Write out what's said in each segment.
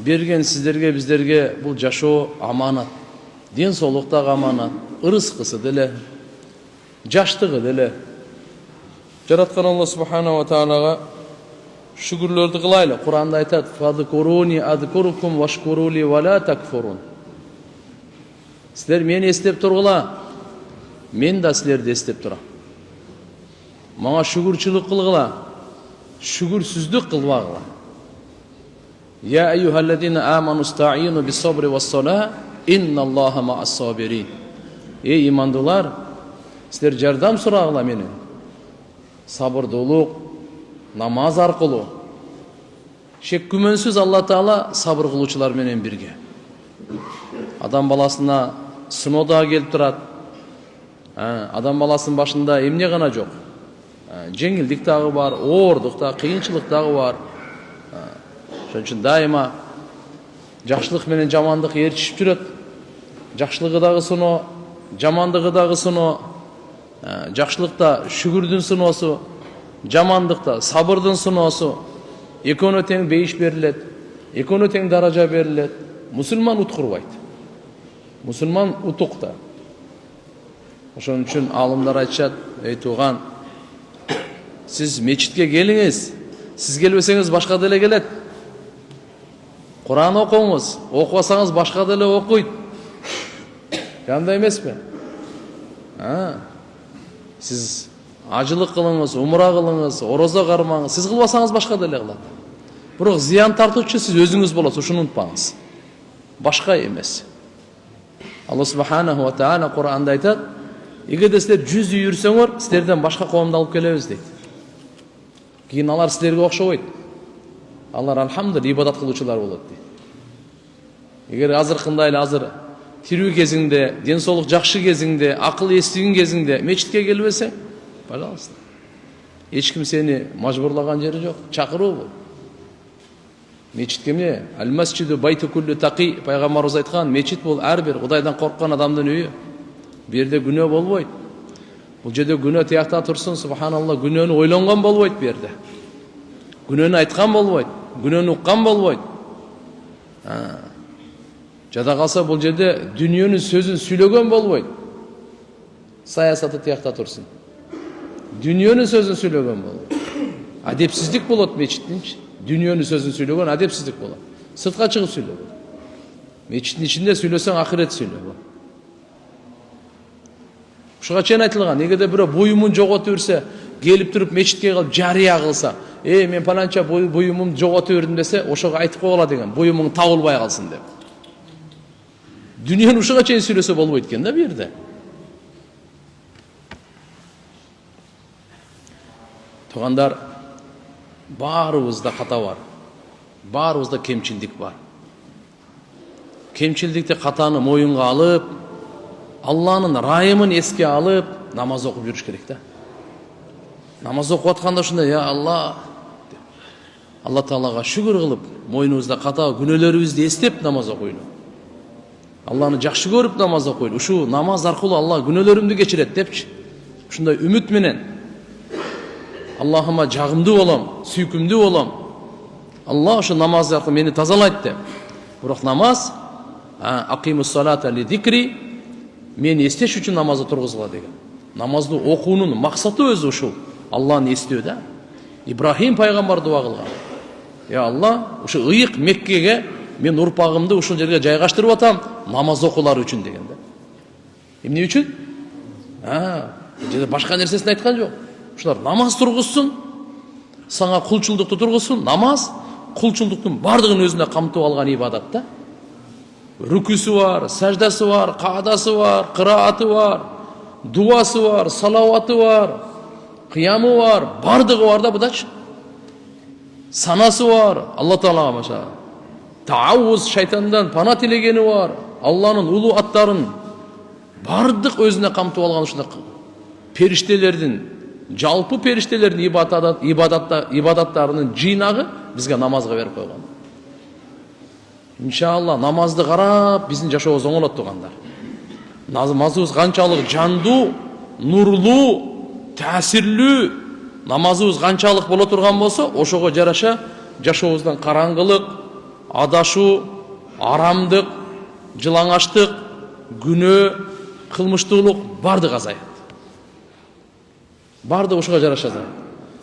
берген сіздерге, біздерге бұл жашоо аманат. Ден соолуктагы аманат, ырыскысы деле, жаштыгы деле. Жараткан Алла субханаху ва таалага шүгүрлөрдү кылайлы. Куранда айтат: "Фадкуруни адкурукум вашкурули ва ла такфурун." Сіздер мени эстеп тургула, мен да силерди эстеп турам. Мага шүгүрчүлүк кылгыла, шүгүрсүздүк кылбагыла. Я айюхаллазина аману стаину бис-сабри вас-сала, инналлаха ма'ас-сабирин. Эй имандуулар, силер жардам сурагыла менен. Сабырдуулук, намаз аркылуу. Шек күмөнсүз Алла Таала сабыр кылуучулар менен бирге. Адам баласына сыноо да келип турат. Адам баласынын башында эмне гана жок. Жеңилдик дагы бар, оорундук да, кыйынчылык дагы бар. Ошон үчүн дайыма жакшылык менен жамандык ээрчишип жүрөт. Жакшылыгы дагы сыноо, жамандыгы дагы сыноо. Жакшылыкта шүгүрдүн сыноосу, жамандыкта сабырдын сыноосу. Экөөнө тең бейиш берилет, экөөнө тең даража берилет. Мусулман уткурбайт. Мусулман утукта. Ошон үчүн алымдар айтышат: "Эй тууган, сиз мечитке келиңиз. Сиз келбесеңиз башка деле келет. Куран окуңуз, окубасаңыз башка деле окуйт." Кандай эмеспи? Сиз ажылык кылыңыз, умра кылыңыз, орозо кармаңыз, сиз кылбасаңыз башка деле кылат. Бирок зыян тартуучу сиз өзүңүз болосуз, ушуну унутпаңыз. Башка эмес. Алла субханаху ва таала Куранда айтат: "Эгерде силер 100 үй үрсөңөр, силерден башка коомду алып келебиз" дейт. Кийин алар силерге окшобойт. Алар алхамдулилlah ибадат кылуучулар болот дейт. Эгер азыркындай эле азыр тирүү кезиңде, ден соолук жакшы кезиңде, акыл эстигин кезиңде мечитке келбесең, пожалуйста. Эч ким сени мажбурлаган жери жок. Чакыруу бул. Мечитке эмне? Ал-масжиду байту кулли тaqi. Пайгамбарыбыз айткан, мечит бул ар бир Кудайдан корккон адамдын үйү. Бу жерде күнөө болбойт. Бул жерде күнөө тиякта турсун, субханалла, күнөөнү ойлонгон болбойт бу жерде. Күнөөнү айткан болбойт, күнөөнү уккан болбойт. Жада калса бул жерде дүнүйөнүн сөзүн сүйлөгөн болбойт. Саясаты тиякта турсун. Дүнүйөнүн сөзүн сүйлөгөн болбойт. Адепсиздик болот мечиттинчи. Дүнүйөнүн сөзүн сүйлөгөн адепсиздик болот. Сыртка чыгып сүйлөгөн. Мечиттин ичинде сүйлөсөң акырет сүйлөгөн. Ушуга чейин айтылган, эгерде бирөө буюмун жоготуп үрсө, келип туруп мечитке калып жарыя кылса, мен паланча буюмумду жоготуп үрдүм десе, ошого айтып койгула деген, буюмуң табылбай калсын деп. Дүнүйөнү ушуга чейин сүйлөсө болбойт экен да бу жерде. Туугандар, баарыбызда ката бар. Баарыбызда кемчилдик бар. Кемчилдикти, катаны моюнга алып, Алланын райымын эске алып, намаз окуп жүрүш керек да. Намаз окуп атканда ушундай: "Я Алла", Алла Таалага шүгүр кылып, мойнубузда ката күнөөлөрүбүздү эстеп намаз окуйлу. Алланы жакшы көрүп намаз окуйлу. Ушу намаз аркылуу Алла күнөөлөрүмдү кечирет депчи. Ушундай үмүт менен Аллахыма жагымдуу болом, сүйкүмдүү болом. Алла ушу намаз аркылуу мени тазалайт деп. Бирок намаз акимус салата ли зикри, мени эстеш үчүн намазды тургузгула деген. Намазды окуунун максаты өзү ушул. Алланы эстөө да. Ибрахим пайгамбар дуа кылган. Я Алла, ушу ыйык Меккеге мен урпагымды ушул жерге жайгаштырып атам, намаз окуулары үчүн деген да. Эмне үчүн? Жерде башка нерсесин айткан жок. Ушулар намаз тургузсун, сага кулчулдукту тургузсун. Намаз кулчулдуктун бардыгын өзүнө камтып алган ибадат да. Рүкүсү бар, саждасы бар, каадасы бар, кырааты бар, дуасы бар, салаваты бар, кыямы бар, бардыгы бар да будачы. Санасы бар, Алла Таалага маша. Таавуз, шайтандан пана тилегени бар, Алланын улуу аттарын бардык өзүнө камтып алган ушундай периштелердин, жалпы периштелердин ибадаттарынын жыйнагы бизге намазга берип койгон. Иншалла намазды карап биздин жашообуз оңолот туугандар. Намазыбыз канчалык жандуу, нурлуу, таасирлүү, намазыбыз канчалык боло турган болсо, ошого жараша жашообуздан караңгылык, адашу, арамдык, жылаңаштык, күнөө, кылмыштуулук бардыгы азаят. Бардыгы ушуга жараша азаят.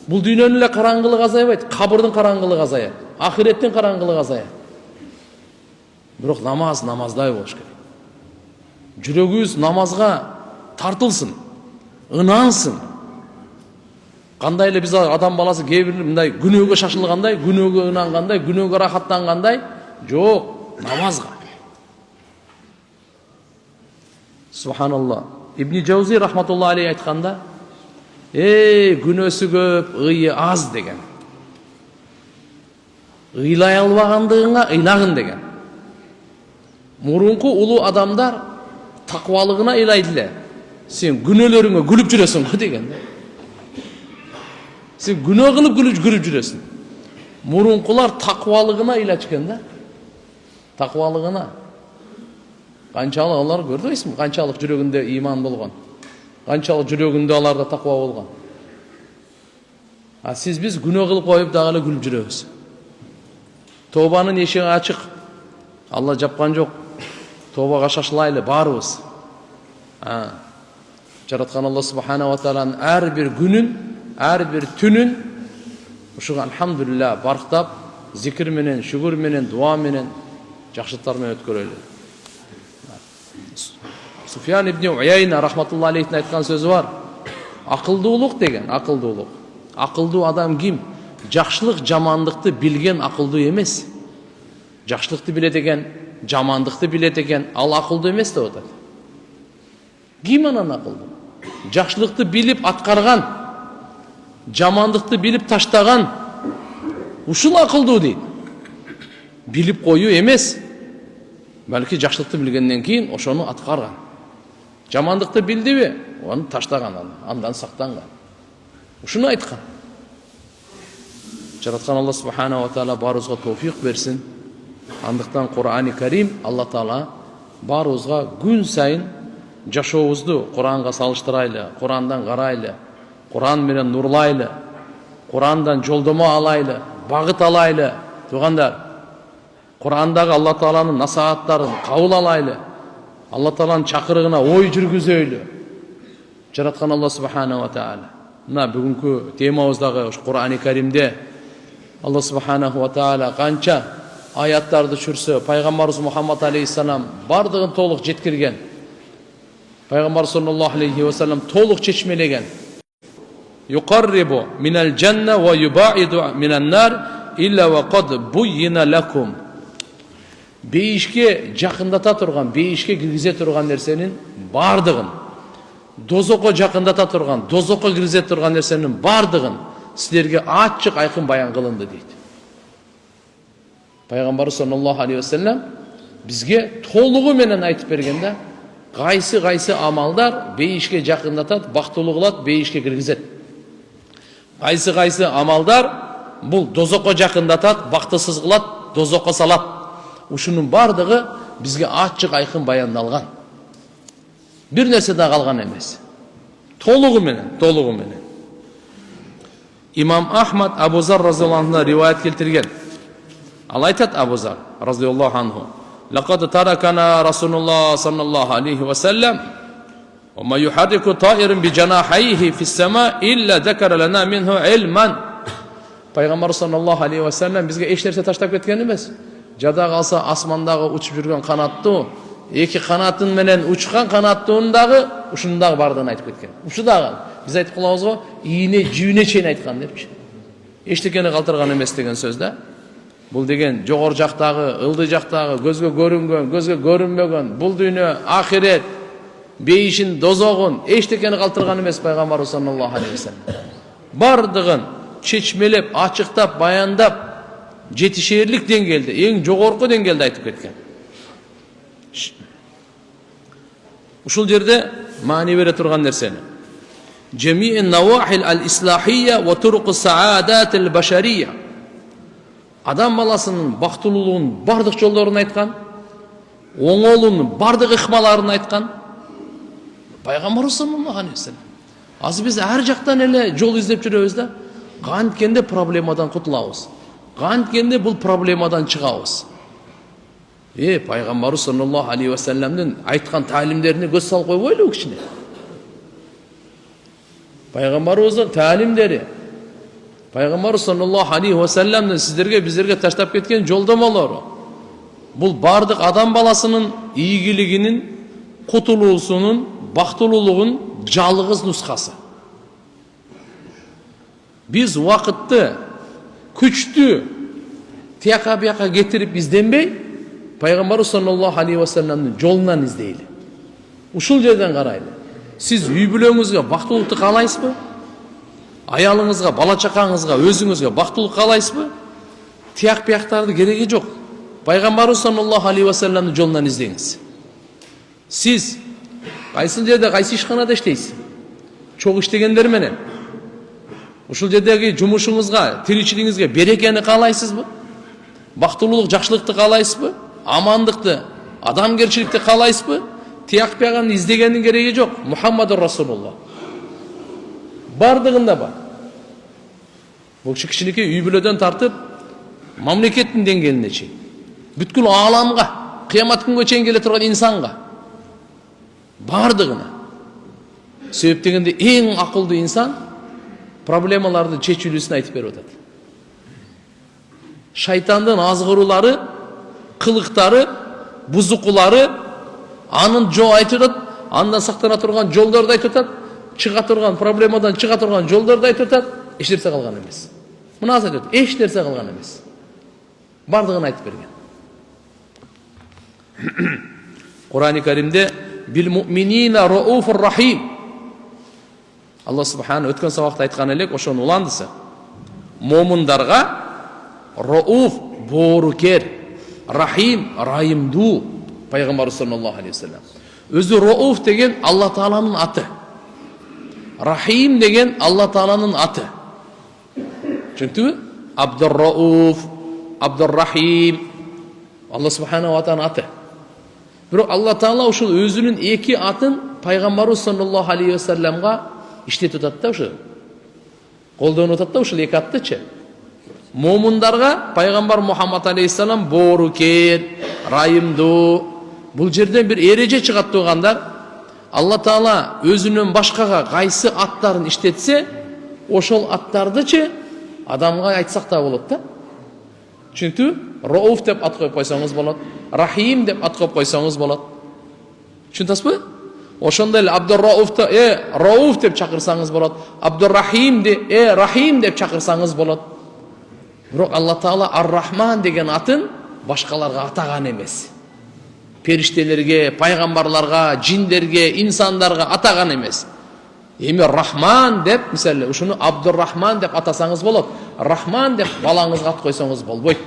Бул дүйнөнүн эле караңгылыгы азайбайт, кабырдын караңгылыгы азаят, ахиреттин караңгылыгы азаят. Бирок намаздай болуш керек. Жүрөгүбүз намазга тартылсын, ынансын. Кандай эле биз адам баласы кээ бир мындай күнөөгө шашылгандай, күнөөгө ынангандай, күнөөгө рахаттангандай, жок, намазга. Субханалла. Ибн Жаузи рахматулла алейхи айтканда, күнөөсү көп, ыйы аз деген. Ыйлай албагандыгыңа ыйлагын деген. Мурунку улуу адамдар таквалыгына ыйлайды эле. Сен күнөөлөрүңө күлүп жүрөсүң го деген. Сен күнөө кылып күлүп жүрөсүң. Мурункулар таквалыгына ыйлачу экен да. Таквалыгына. Канчалык алар көрдөйсүңбү? Канчалык жүрөгүндө иман болгон. Канчалык жүрөгүндө аларда таква болгон. А биз күнөө кылып коюп дагы эле күлүп жүрөбүз. Тобанын эшиги ачык. Алла жапкан жок. Тобага шашылайлы баарыбыз. Жараткан Алла субханала ва тааланын ар бир күнүн, ар бир түнүн ушуга алхамдулилла барктап, зикир менен, шүгүр менен, дуа менен, жакшылыктар менен өткөрөлү. Суфьян ибн Уяйна рахматулла алейхин айткан сөзү бар. Акылдуулук деген, акылдуулук. Акылдуу адам ким? Жакшылык, жамандыкты билген акылдуу эмес. Жакшылыкты билет экен, жамандыкты билет экен, ал акылдуу эмес деп атат. Ким анан акылдуу? Жакшылыкты билип аткарган, жамандыкты билип таштаган, ушул акылдуу дейт. Билип коюу эмес. Балки жакшылыкты билгенден кийин ошону аткарган. Жамандыкты билдиби? Аны таштаган, андан сактанган. Ушуну айткан. Жараткан Алла субханала ва таала баарыбызга товфик берсин. Андыктан Кур'ани Карим Алла таала баарыбызга күн сайын жашообузду Куранга салыштырайлы, Курандан карайлы, Куран менен нурлайлы, Курандан жолдомо алайлы, багыт алайлы. Тугандар, Курандагы Алла тааланын насааттарын кабыл алайлы. Алла тааланын чакырыгына ой жүргүзөйлү. Жараткан Алла субханала ва таала. Мына бүгүнкү темабыздагы Кур'ани Каримде Алла субханаху ва таала канча аяттарды түшүрсө, пайгамбарыбыз Мухаммад алейхиссалам бардыгын толук жеткирген. Пайгамбар саллаллаху алейхи ва саллям толук чечмелеген. Юқаррибу минал жанна ва юбаиду минан нар илля ва кад буйина лакум. Бейишке жакындата турган, бейишке киргизе турган нерсенин бардыгын, дозокко жакындата турган, дозокко киргизе турган нерсенин бардыгын силерге ачык айкын баян кылынды дейт. Пайгамбар саллаллаху алейхи ва саллям бизге толугу менен айтып бергенде, кайсы амалдар бейишке жакындатат, бактылуу кылат, бейишке киргизет. Кайсы амалдар бул дозокко жакындатат, бактысыз кылат, дозокко салат. Ушунун бардыгы бизге ачык айкын баяндалган. Бир нерсе да калган эмес. Толугу менен. Имам Ахмад Абу Зар разияллаху анху риваят келтирген. Ал айтат Абу Зар разияллаху анху: "Лакад таракана Расулуллах саллаллаху алейхи ва саллям ва ма юхаррику таирун би жанахайхи фис сама илля закара лана минху илман." Пайгамбар саллаллаху алейхи ва саллям бизге эч нерсе таштап кеткен эмес. Жада калса асмандагы учуп жүргөн канаттуу, эки канатын менен учкан канаттуун дагы ушунун дагы бардыгын айтып кеткен. Ушу дагы биз айтып калабыз го, ийне жүүнө чейин айткан депчи. Эчтекени калтырган эмес деген сөз да. Бул деген жогор жактагы, ылдый жактагы, көзгө көрүнгөн, көзгө көрүнбөгөн, бул дүйнө, ахирет, бейишин, дозогун эчтекени калтырган эмес пайгамбар саллаллаху алейхи ва саллям. Бардыгын чечмелеп, ачыктап, баяндап, жетишерлик деңгээлде, эң жогорку деңгээлде айтып кеткен. Ушул жерде маани бере турган нерсени. Жами'ин навахил ал-ислахия ва турук саадат ал-башария. Адам баласынын бактылуулугунун бардык жолдорун айткан, оңолуунун бардык ыкмаларын айткан пайгамбар саллаллаху алейхи ва саллям. Азыр биз ар жактан эле жол издеп жүрөбүз да, канткенде проблемадан кутулабыз. Канткенде бул проблемадан чыгабыз. Пайғамбарыбыз саллаллаху алейхи вассаламдың айтқан тәлімдеріне көз салып қойбойлы ол кішіне. Пайғамбарыбыздың тәлімдері, Пайғамбарыбыз саллаллаху алейхи вассаламның сіздерге, біздерге таштап кеткен жолдамалары. Бұл бардық адам баласының игілігінің, құтылуысының, бақтылылығын жалғыз нұсқасы. Біз уақытты, күшті тияқа бияқа кетіріп ізденбей, Пайғамбарыбыз саллаллаху алейхи вассаламның жолынан іздейлі. Ушул жерден қарайлы. Сіз үй бүлөңізге бақтылықты қалайсыз ба? Аялыңызға, бала чақаңызға, өзіңізге бақтылық қалайсыз ба? Тияқ бияқтарды керегі жоқ. Пайғамбарыбыз саллаллаху алейхи вассаламның жолынан іздеңіз. Сіз қайсы жерде, қайсы ишханада іштейсіз? Чоқ іштегендер менен. Ушул жердегі жұмышыңызға, тиричилигиңизге берекені қалайсыз ба? Бақтылылық, жақсылықты қалайсыз ба? Амандықты, адамгершілікті қалайсыз ба? Тияқ бияғанын іздегеннің керегі жоқ. Мұхаммаdur Расулуллах. Бардығында бар. Бұл кішінекей үй бүлөден тартып, мамлекеттің деңгейіне чейин. Бүткіл аламға, қиямат күнге чейин келе тұрған инсанға. Бардығына. Себеп дегенде ең ақылды инсан проблемаларды чечүүсүн айтып беріп атат. Шайтандың азғырулары, қылықтары, бұзықулары, анын жол айтып атат, андан сақтана тұрған жолдарды айтып атат, чыга тұрған проблемадан чыга тұрған жолдарды айтып атат, еш нәрсе қалған емес. Мына айтып атат, еш нәрсе қалған емес. Бардығын айтып берген. Құран-ы Каримде бил муъминина рауфур рахим. Алла субхана өткен сабақта айтқан элек, ошону уландысы. Момундарға рауф боорукер, рахим райымдуу. Пайғамбар саллаллаху алейхи вассалам. Өзі рауф деген Алла Тааланың аты. Рахим деген Алла Тааланың аты. Түшүндүңбү? Абдур-Рауф, Абдур-Рахим. Алла субхана ва тааланың аты. Бирок Алла Таала ушул өзүнүн эки атын Пайгамбарыбыз саллаллаху алейхи вассаламга иштетип атат да, ушу. Колдонуп атат да ушул эки аттычы. Момундарга Пайгамбар Мухаммад алейхиссалам боорукер, райымдуу. Бул жерден бир эреже чыгат тургандар. Алла Таала өзүнүн башкага кайсы аттарын иштетсе, ошол аттардычы адамга айтсак да болот да. Түшүндүңбү? Рауф деп ат коюп койсоңуз болот, Рахим деп ат коюп койсоңуз болот. Түшүндүңүзбү? Ошондой эле Абдур-Рауфты Рауф деп чакырсаңыз болот, Абдур-Рахим Рахим деп чакырсаңыз болот. Бирок Алла Таала Ар-Рахман деген атын башкаларга атаган эмес. Периштелерге, пайгамбарларга, жиндерге, инсандарга атаган эмес. Эми Рахман деп, мисалы, ушуну Абдур-Рахман деп атасаңыз болот. Рахман деп балаңызга ат койсоңуз болбойт.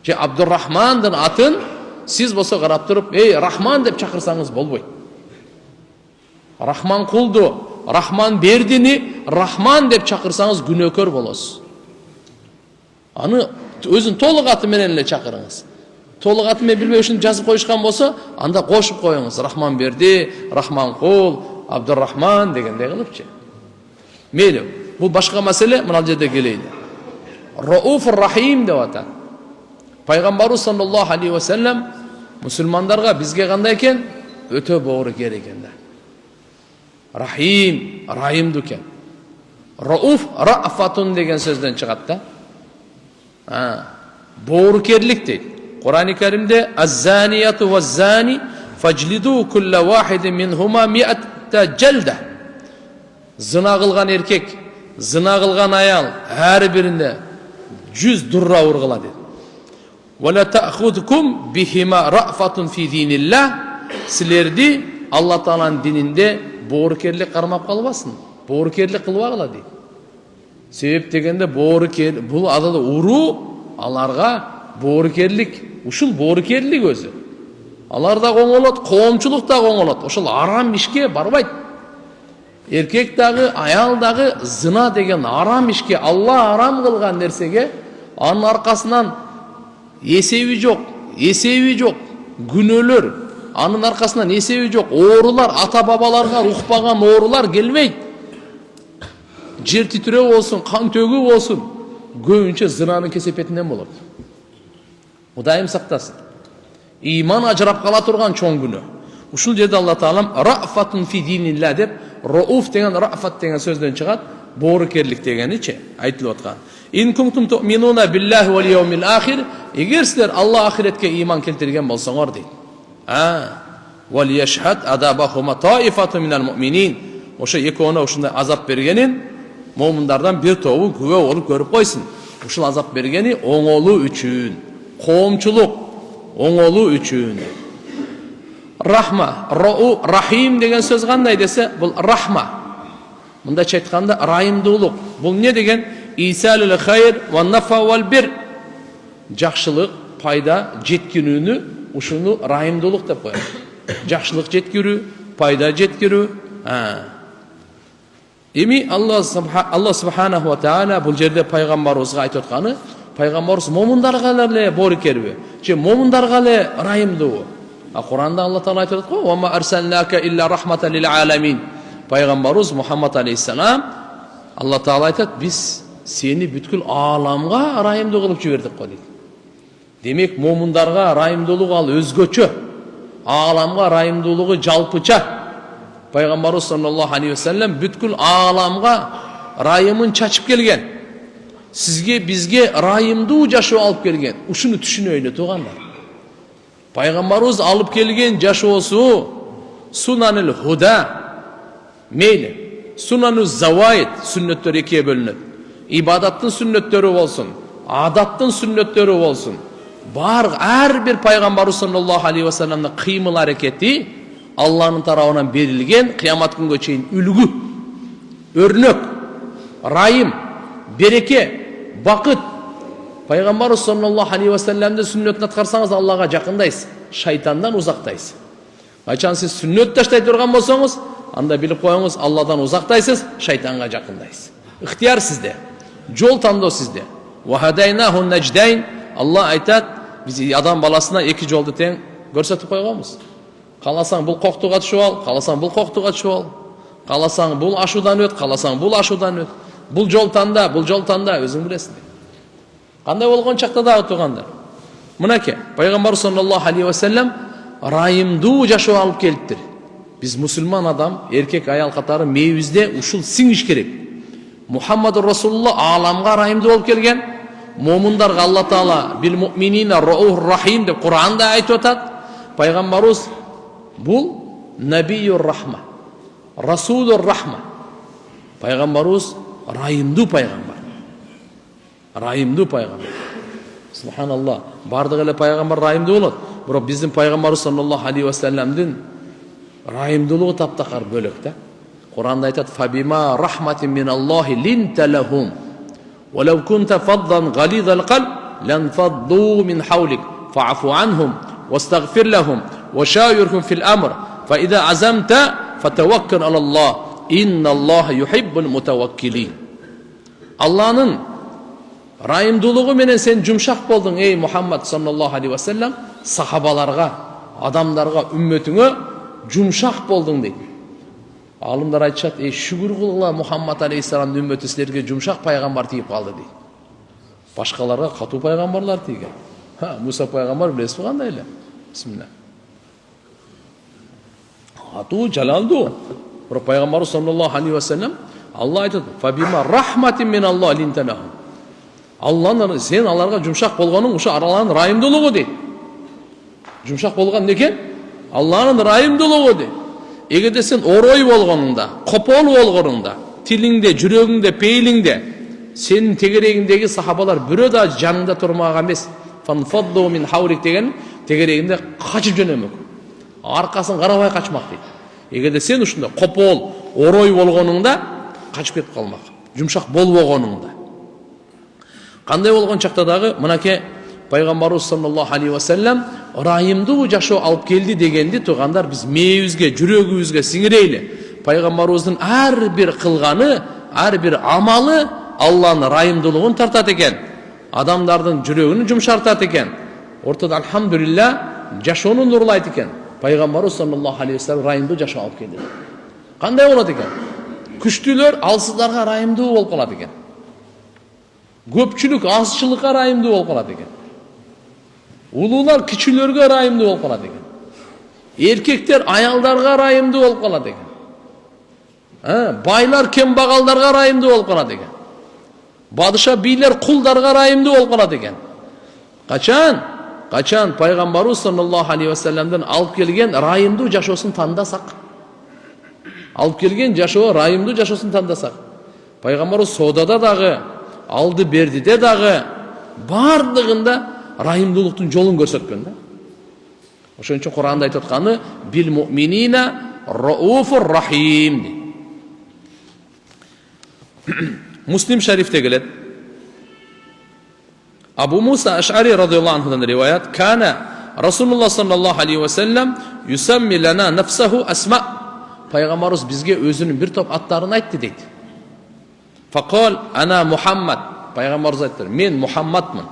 Же Абдур-Рахмандын атын сиз болсо карап туруп, Рахман деп чакырсаңыз болбойт. Рахман кулду, Рахман бердини Рахман деп чакырсаңыз күнөөкөр болосуз. Аны өзүн толук аты менен эле чакырыңыз. Толук аты менен билбей ушуну жазып коюшкан болсо, анда кошуп коюңуз. Рахман берди, Рахман кул, Абдур-Рахман дегендей кылыпчы. Мейли, бул башка маселе, мына жерде келейли. Рауфур-Рахим деп атат. Пайгамбарыбыз саллаллаху алейхи вассалам мусулмандарга бизге кандай экен? Өтө боорукер экен да. Рахим, райымдуу экен. Рауф, рафатун деген сөздөн чыгат да. Боорукерлик дейт. Құран-ы Каримде аз-занияту ваз-зани фажлиду кулла вахидин минхума ми'ата жалда. Зына кылган эркек, зына кылган аял ар биринде 100 дурра ургула дейт. Ва та'худукум бихима рафатун фи динилlah. Силерди Алла Тааланын дининде боорукерлик кармап калбасын. Боорукерлик кылбагыла дейт. Себеп дегенде боорукер бул адада уруу, аларга боорукерлик, ушул боорукерлик өзү. Алар да коңолот, коомчулук да коңолот. Ошол арам ишке барбайт. Эркек дагы, аял дагы зына деген арам ишке, Алла арам кылган нерсеге анын аркасынан эсеби жок, күнөөлөр, анын аркасынан эсеби жок, оорулар, ата бабаларга укпаган оорулар келбейт. Жер титирөө болсун, кан төгүү болсун, көбүнчө зынанын кесепетинен болот. Кудайым сактасын. Иман ажырап кала турган чоң күнөө. Ушул жерде Алла Таалам рафатун фи динилла деп, рауф деген рафат деген сөздөн чыгат, боорукерлик дегеничи айтылып аткан. Ин кунтум ту'минуна биллахи вал яумил ахир, эгер силер Алла ахиретке иман келтирген болсоңор дейт. Вал яшхад адабахума таифату минал муъминин. Ошо экөөнө ушундай азап бергенин момундардан бир тобу күбө болуп көрүп койсун. Ушул азап бергени оңолуу үчүн, коомчулук оңолуу үчүн. Рахма, рахим деген сөз кандай десе, бул рахма. Мындайча айтканда райымдуулук. Бул не деген? Исалул хайр ва нафа вал бир. Жакшылык, пайда жеткирүүнү ушуну райымдуулук деп коет. Жакшылык жеткирүү, пайда жеткирүү. Эми Алла субханаху ва таала бул жерде пайгамбарыбызга айтып атканы, пайгамбарыбыз момундарга эле боорукерби, же момундарга эле райымдуу. Куранда Алла Таала айтып аткан: "Ва ма арсалнака илля рахматан лил аламин." Пайгамбарыбыз Мухаммад алейхиссалам, Алла Таала айтат: "Биз сени бүткүл ааламга райымдуу кылып жибердик го" дейт. Демек, момундарга райымдуулук ал өзгөчө, ааламга райымдуулугу жалпыча. Пайгамбарыбыз саллаллаху алейхи ва саллям бүткүл ааламга райымын чачып келген. Сизге, бизге райымдуу жашоо алып келген. Ушуну түшүнөйлү туугандар. Пайгамбарыбыз алып келген жашоосу сунаныл худа, мейли, сунанул заваид, сүннөттөр экиге бөлүнөт. Ибадаттын сүннөттөрү болсун, адаттын сүннөттөрү болсун. Ар бир пайгамбарыбыз саллаллаху алейхи ва салламдын кыймыл аракети Алланын тарабынан берилген кыямат күнгө чейин үлгү, өрнөк, райым, береке, бакыт. Пайгамбарыбыз саллаллаху алейхи ва салламдын сүннөтүн аткарсаңыз Аллага жакындайсыз, шайтандан узактайсыз. Качан сиз сүннөт таштай турган болсоңуз, анда билип коюңуз, Алладан узактайсыз, шайтанга жакындайсыз. Ыктыяр сизде, жол тандоо сизде. Ва хадайнаху надждайн. Алла айтат, биз адам баласына эки жолду тең көрсөтүп койгонбуз. Каласаң бул коктуга түшүп ал, каласаң бул коктуга түшүп ал. Каласаң бул ашуудан өт, каласаң бул ашуудан өт. Бул жол танда, өзүң билесиң. Кандай болгон чакта дагы туугандар. Мынакей, пайгамбар саллаллаху алейхи ва саллям райымдуу жашоо алып келиптир. Биз мусулман адам, эркек аял катары мээбизде ушул сиңиш керек. Мухаммад Расулулла ааламга райымдуу болуп келген. Момундарга Алла Таала бил муъминина рауф рахим деп Куранда айтып атат. Пайгамбарыбыз бул набийюр рахма, расулур рахма. Пайгамбарыбыз райымдуу пайгамбар. Райымдуу пайгамбар. Субханаллах. Бардык эле пайгамбар райымдуу болот. Бирок биздин пайгамбарыбыз саллаллаху алейхи ва салламдын райымдуулугу таптакар бөлөк да. Куранда айтат: "Фабима рахматин миналлахи линта лахум. Ва лав кунта фаддан галидал қалб ланфадду мин хавлик. Фа'фу анхум вастагфир лахум ва шавирхум фил амр. Фа иза азамта фатаваккал алаллах. Инналлаха юхиббул мутаваккилин." Алланын райымдуулугу менен сен жумшак болдуң, эй Мухаммад саллаллаху алейхи ва саллям, сахабаларга, адамдарга, үммөтүңө жумшак болдуң дейт. Алымдар айтышат: "Эй, шүгүр кылгыла, Мухаммад алейхиссаламдын үммөтү силерге жумшак пайгамбар тийип калды" дейт. Башкаларга катуу пайгамбарлар тийген. Муса пайгамбар билесизби кандай эле? Бисмилlah. Катуу, жалалдуу. Бирок пайгамбар саллаллаху алейхи ва саллям Алла айтат: "Фабима рахматин миналлахи линта лахум." Алланын сен аларга жумшак болгонуң ушу Алланын райымдуулугу дейт. Жумшак болгон некен? Алланын райымдуулугу дейт. Эгерде сен орой болгонуңда, копол болгонуңда, тилиңде, жүрөгүңдө, пейлиңде сенин тегерегиңдеги сахабалар бирөө да жаныңда турмаган эмес. Фанфадду мин хаврик деген тегерегинде качып жөнөмөк. Аркасын карабай качмак дейт. Эгерде сен ушундай копол, орой болгонуңда качып кетип калмак. Жумшак болбогонуңда. Кандай болгон чакта дагы мынакей пайгамбарыбыз саллаллаху алейхи ва саллям райымдуу жашоо алып келди дегенди туугандар биз мээбизге, жүрөгүбүзгө сиңирейли. Пайгамбарыбыздын ар бир кылганы, ар бир амалы Алланын райымдуулугун тартат экен. Адамдардын жүрөгүн жумшартат экен. Ортодо алхамдулилла жашоону нурлайт экен. Пайгамбарыбыз саллаллаху алейхи ва саллям райымдуу жашоо алып келди. Кандай болот экен? Күчтүүлөр алсыздарга райымдуу болуп калат экен. Көпчүлүк азчылыкка райымдуу болуп калат экен. Улуулар кичүүлөргө ырайымдуу болуп калат экен. Эркектер аялдарга ырайымдуу болуп калат экен. Байлар кембагалдарга ырайымдуу болуп калат экен. Падыша бийлер кулдарга ырайымдуу болуп калат экен. Качан пайгамбарыбыз саллаллаху алейхи вассаламдан алып келген ырайымдуу жашоосун тандасак, ырайымдуу жашоосун тандасак, пайгамбарыбыз соодада дагы, алды бердиде дагы бардыгында ырайымдуулуктун жолун көрсөткөн да. Ошон үчүн Кур'анда айтып атканы бил муъминина рауфур рахим дейт. Муслим шарифте келет. Абу Муса Аш'ари радиаллаху анхудан риваят: "Кана Расулуллах саллаллаху алейхи ва саллям юсамми лана нафсаху асма." Пайгамбарыбыз бизге өзүнүн бир топ аттарын айтты дейт. Фақал ана Мухаммад. Пайгамбарыбыз айтты: "Мен Мухаммадмын."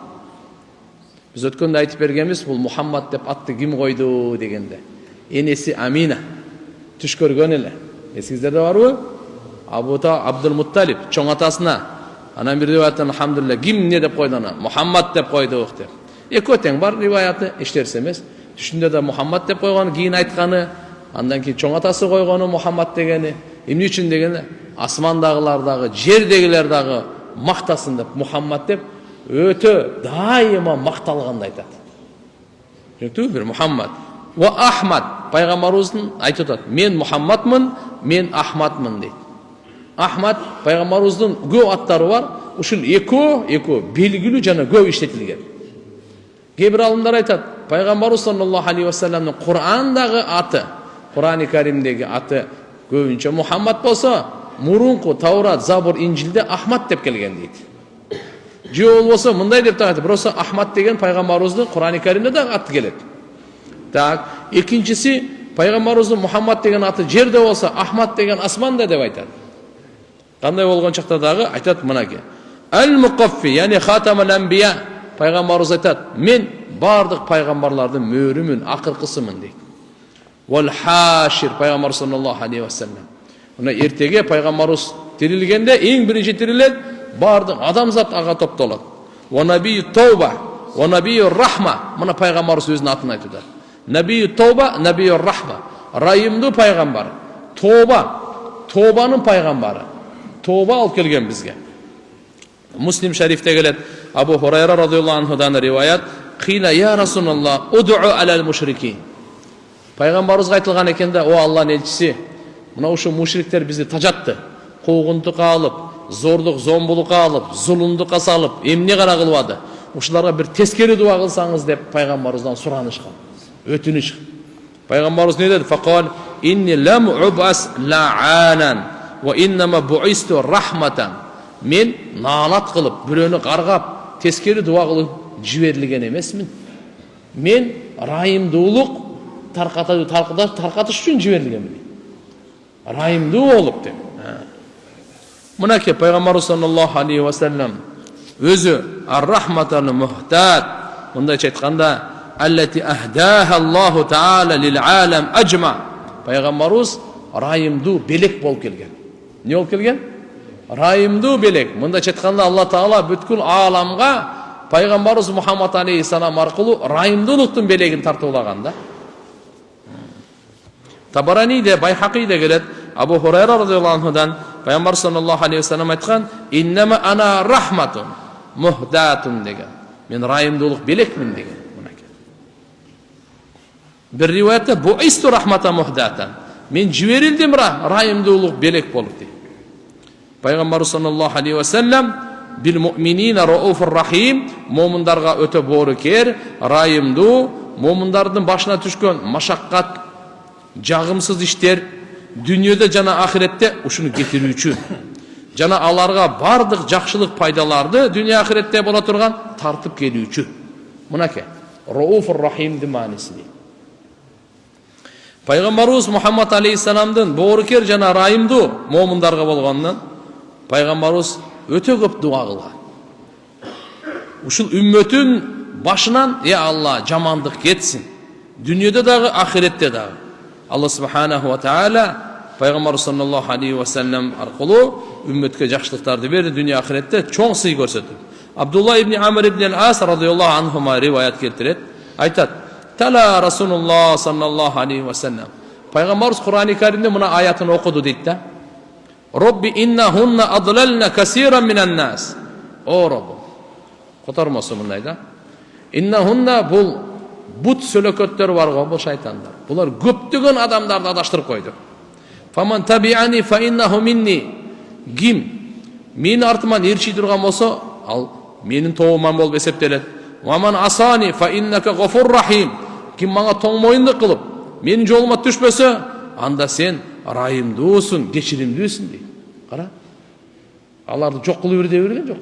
Biz өткөндө айтып бергенбиз, бул Мухаммад деп атты ким койду дегенде. Энеси Амина. Түш көргөн эле. Эсиңиздерде барбы? Абдул Мутталиб чоң атасына. Анан бир риваяттан алхамдулилlah ким эмне деп койду ана? Мухаммад деп койдук деп. Экөө тең бар риваяты, эчтерсе эмес. Түшүндө да Мухаммад деп койгон, кийин айтканы, андан кийин чоң атасы койгону Мухаммад дегени. Эмне үчүн дегенде, асмандагылар дагы, жердегилер дагы мактасын деп Мухаммад деп өтө дайыма макталганды айтат. Жөнөктүбү бир Мухаммад. Ва Ахмад, пайгамбарыбыздын айтып атат: "Мен Мухаммадмын, мен Ахмадмын" дейт. Ахмад пайгамбарыбыздын көп аттары бар. Ушул экөө белгилүү жана көп иштетилген. Кээ бир алымдар айтат, пайгамбарыбыз саллаллаху алейхи ва салламдын Кур'андагы аты, Кур'ани Каримдеги аты көбүнчө Мухаммад болсо, мурунку Таурат, Забур, Инжилде Ахмад деп келген дейт. Же болбосо мындай деп та айтат, просто Ахмад деген пайгамбарыбыздын Кур'ани Каримде да аты келет. Так, экинчиси пайгамбарыбыздын Мухаммад деген аты жерде болсо, Ахмад деген асманда деп айтат. Кандай болгон чакта дагы айтат мынаке. Ал-Муқаффи, яни Хатамул Анбия, пайгамбарыбыз айтат: "Мен бардык пайгамбарлардын мөрүмүн, акыркысымын" дейт. Вал Хашир, пайгамбар саллаллаху алейхи ва саллям. Мына эртеге пайгамбарыбыз тирилгенде эң биринчи тирилет, бардык адамзат ага топтолот. Ва набию Тауба, ва набию Рахма. Мына пайгамбарыбыз өзүнүн атын айтып атат. Набию Тауба, набию Рахма. Райымдуу пайгамбар. Тобанын пайгамбары. Тоба алып келген бизге. Муслим шарифте келет. Абу Хурайра радиаллаху анхудан риваят: "Кила я Расулаллах, уд'у алал мушрикин." Пайгамбарыбызга айтылган экен да: "О Аллахтын элчиси, мына ушу мушриктер бизди тажатты. Куугунтукка алып, зордук, зомбулукка алып, зулумдукка салып, эмне гана кылбады. Ушуларга бир тескери дуа кылсаңыз" деп пайгамбарыбыздан суранышкан. Өтүнүш. Пайгамбарыбыз не деди? Фақал: "Инни лам убас ла'анан ва иннама бу'исту рахматан." Мен наалат кылып, бирөөнү каргап, тескери дуа кылып жиберилген эмесмин. Мен райымдуулук таркатыш үчүн жиберилгенмин. Райымдуу болуп деп. Мынакей пайгамбарыбыз саллаллаху алейхи ва саллям өзү ар-рахматан мухтад. Мындай айтканда: "Аллати ахдаха Аллаху таала лил алам ажма." Пайгамбарыбыз райымдуу белек болуп келген. Не болуп келген? Райымдуу белек. Мында айтканда Алла Таала бүткүл ааламга пайгамбарыбыз Мухаммад алейхиссалам аркылуу райымдуулуктун белегин тартуулаган да. Табараниде, Байхакиде келет. Абу Хурайра радиаллаху анхудан пайгамбар саллаллаху алейхи ва саллям айткан: "Иннама ана рахматун мухдатун" деген. Мен райымдуулук белекмин деген. Bir rivayette bu istu rahmata muhdatan. Men jibirildим rayımdуулuk belek bolup deydi. Peygamber sallallahu aleyhi ve sellem bil mu'minina raufur rahim, mu'mindarga öte boruker, rayımdуу, mu'mindardын başına түшкөн машаккат, жагымсыз иштер дүйнөдө жана ахиретте ушуну кетирүүчү. Жана аларга бардык жакшылык пайдаларды дүйнө ахиретте боло турган тартып келүүчү. Мынаке рауфур рахимдин мааниси. Пайгамбарыбыз Мухаммад алейхиссаламдын боорукер жана райымдуу момундарга болгондон пайгамбарыбыз өтө көп дуа кылган. Ушул үммөтүн башынан я Алла жамандык кетсин. Дүйнөдө дагы, ахиретте дагы. Алла субханаху ва таала пайгамбар саллаллаху алейхи ва саллям аркылуу үммөткө жакшылыктарды берди, дүйнө ахиретте чоң сый көрсөтүп. Абдулла ибн Амр ибн ал-Ас радиаллаху анхума риваят келтирет. Айтат. Тала Расулуллах саллаллаху алейхи ва саллям. Пайғамбарымыз Құран-ы Каримде мына аятын оқыды дейді да. Робби иннахунна адлална касиран минан нас. О Роббым. Котармасы мындай да. Иннахунна бұл бұт сөлекөттер бар ғой, бұл шайтандар. Бұлар көптеген адамдарды адаштырып қойды. Фаман табиани фа иннаху минни. Ким мен артыман ерши тұрған болса, ал менің тобыман болып есептеледі. Ваман асани фа иннака ғафур рахим. Ким маңа тоңмойындық қылып, менің жолыма түшпесе, анда сен райымдысың, кешірімдісің дейді. Қара. Аларды жоқ қылып берде берген жоқ.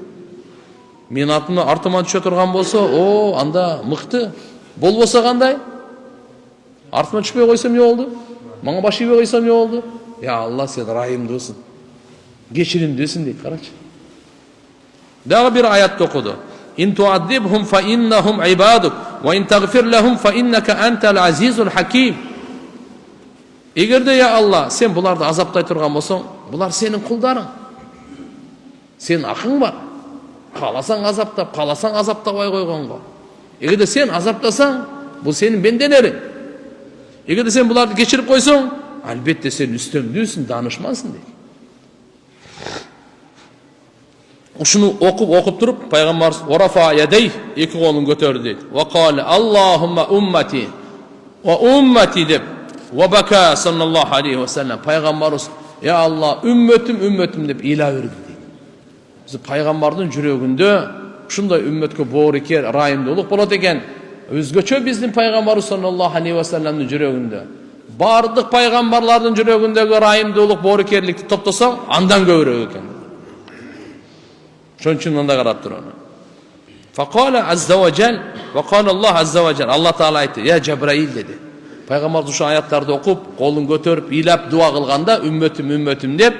Мен артыман түше тұрған болса, о, анда мықты. Бол болса қандай? Артыман түшпей қойсам не болды? Маңа баши бей қойсам не болды? Я Алла, сен райымдысың, кешірімдісің дейді. Қарашы. Дағы бір аятты оқыды. إن تعذبهم فإنهم عبادك وإن تغفر لهم فإنك أنت العزيز الحكيم. Егерде я Алла, сен бұларды азаптай тұрған болсаң, бұлар сенің құлдарың. Сен ақың бар. Қаласаң азаптап, қаласаң азаптабай қойғанға. Егерде сен азаптасаң, бұл сенің бенделерің. Егерде сен бұларды кешіріп қойсаң, әлбетте сен үстемдісің, данышмансың дейді. Ушуну оқып тұрып, пайғамбарымыз урафа ядей, екі қолын көтерді дейді. Ва қалы Аллахумма уммати ва уммати деп. Ва бака саллаллаху алейхи ва саллям. Пайғамбарымыз, я Алла, үмметім деп ила өрді дейді. Біз пайғамбардың жүрегінде шундай үмметке борекер, райымдылық болады екен. Өзгөчө біздің пайғамбарымыз саллаллаху алейхи ва саллямның жүрегінде. Бардық пайғамбарлардың жүрегіндегі райымдылық, борекерлікті топтасаң, андан көбірек екен. Şunun için onda qarab tur onu. Faqala azza ve cel ve qala Allah azza ve cel. Allah Taala aytdı. Ya Cebrail dedi. Peygamber şu ayetleri okup, kolun götürüp, ilap dua kılganda ümmetim dep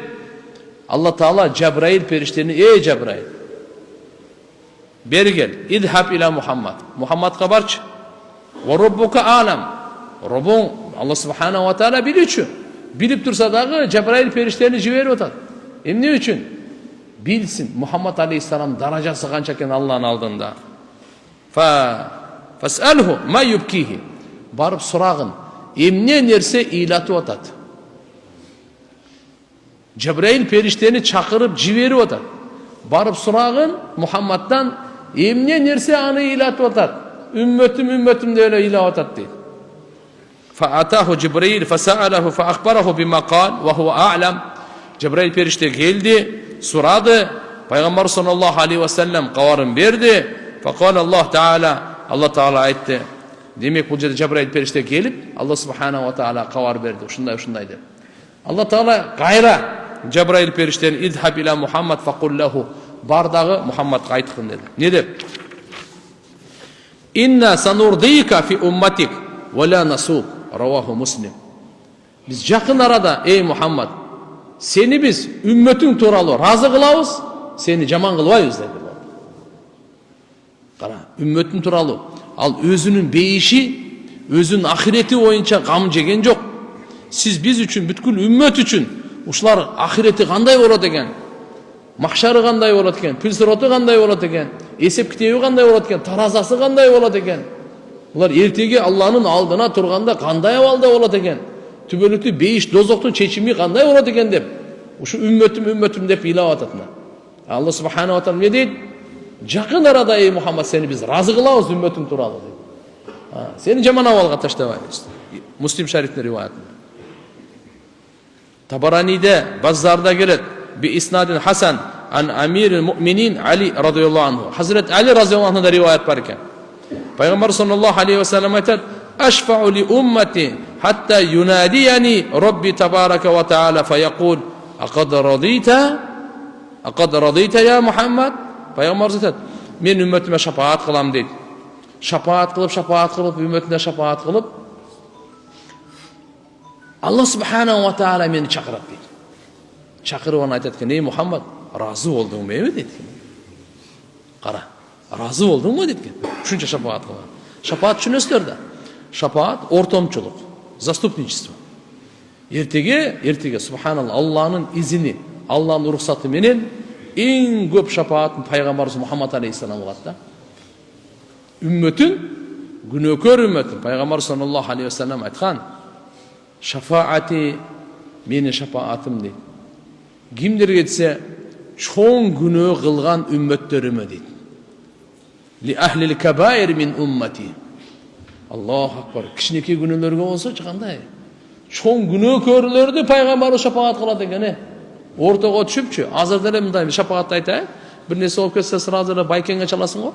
Allah Taala Cebrail perişteni, ey Cebrail. Beri gel. İdhab ila Muhammed. Muhammed kabarç. Ve rabbuka alam. Rabbun Allah Subhanahu ve Taala biliyor. Bilip tursa dağı Cebrail perişteni jiberiyor otat. Ne üçün? Bilsin Muhammed Aleyhisselam daracası qancha Allah'ın aldığında. Fas'alhu ma yubkihi. Barıp sorağın. Emne nerse ilatı otat. Cebrail perişteni çakırıp jiberi otat. Barıp sorağın Muhammed'dan emne nerse anı ilatı otat. Ümmetim de öyle ilatı otat değil. Fa'atahu Cibril fasa'alahu fa'akhbarahu bima qal ve huve a'lam. Cebrail perişte geldi. Suradı. Peygamber sallallahu aleyhi ve sellem qavarın verdi. Faqala Allah Taala aytdı. Demek bu жерде Cebrail perişte gelip Allah subhanahu wa taala qavar verdi. Şunday deb. Allah Taala gayra Cebrail perişteni idhab ila Muhammed faqul lahu. Bardağı Muhammed'ga aytqın dedi. Ne dep? İnna sanurdika fi ummatik ve la nasuk. Ravahu Muslim. Biz yakın arada ey Muhammed seni biz ümmetin turalı razı kılavuz, seni jaman kılbayız dedi. Qara, ümmetin turalı. Al özünün beyişi, özünün ahireti oyunca gam jegen jok. Siz biz üçün, bütkül ümmet üçün, uşlar ahireti qanday bolat eken, mahşarı qanday bolat eken, pil siroti qanday bolat eken, esep kitebi qanday bolat eken, tarazası qanday bolat eken. Bular ertege Allah'ın aldına turganda qanday ahvalda bolat eken. Tübölüktü beyiş dozoktun çeçimi qanday bolat eken dep. Uşu ümmetim dep ilap atatına. Allah subhanahu wa taala ne deydi? Jakın arada ey Muhammed seni biz razı kılabız ümmetin turalı dedi. Seni jaman ahvalga taştabayız. Muslim şerifinde rivayetinde. Tabarani'de, Bazzar'da gelir. Bi isnadin Hasan an Amiril Mu'minin Ali radıyallahu anhu. Hazreti Ali radıyallahu anhu da rivayet varken. Peygamber sallallahu aleyhi ve sellem ayet Aşfa'u li ummeti hatta yunadiyani Rabbi tebareke ve teala feyekul Aqad radita ya Muhammed. Peygamber ayet men ümmetime şafaat kılam deydi. Şafaat kılıp ümmetine şafaat kılıp Allah subhanahu wa ta'ala meni çakırat deydi. Çakırıp ona aytadi ey Muhammed razı oldun mu deydi. Qara, razı oldun mu deydi. Şuncha şafaat kılan. Şafaat şunuslarda. Şafaat ortamçılık, zastupničeство. Ertege subhanallah Allah'ın izini, Allah'ın ruhsatı menen en köp şafaatın Peygamberimiz Muhammed Aleyhisselam kıladı da. Ümmetin күнөөкөр үммөтүм. Пайгамбар саллаллаху алейхи вассалам айткан: "Шафаати менин шафаатым" дейт. Кимдерге десе, чоң күнөө кылган үммөттөрүмө дейт. Ли ахлил кабаир мин уммати. Аллаху акбар. Кичинекей күнөөлөргө болсочу кандай? Чоң күнөөкөрлөрдү пайгамбар шафаат кылат экен. Ортого түшүпчү. Азыр деле мындай шафаатты айтайын. Бир нерсе болуп кетсе сразу эле байкеңге чаласың го.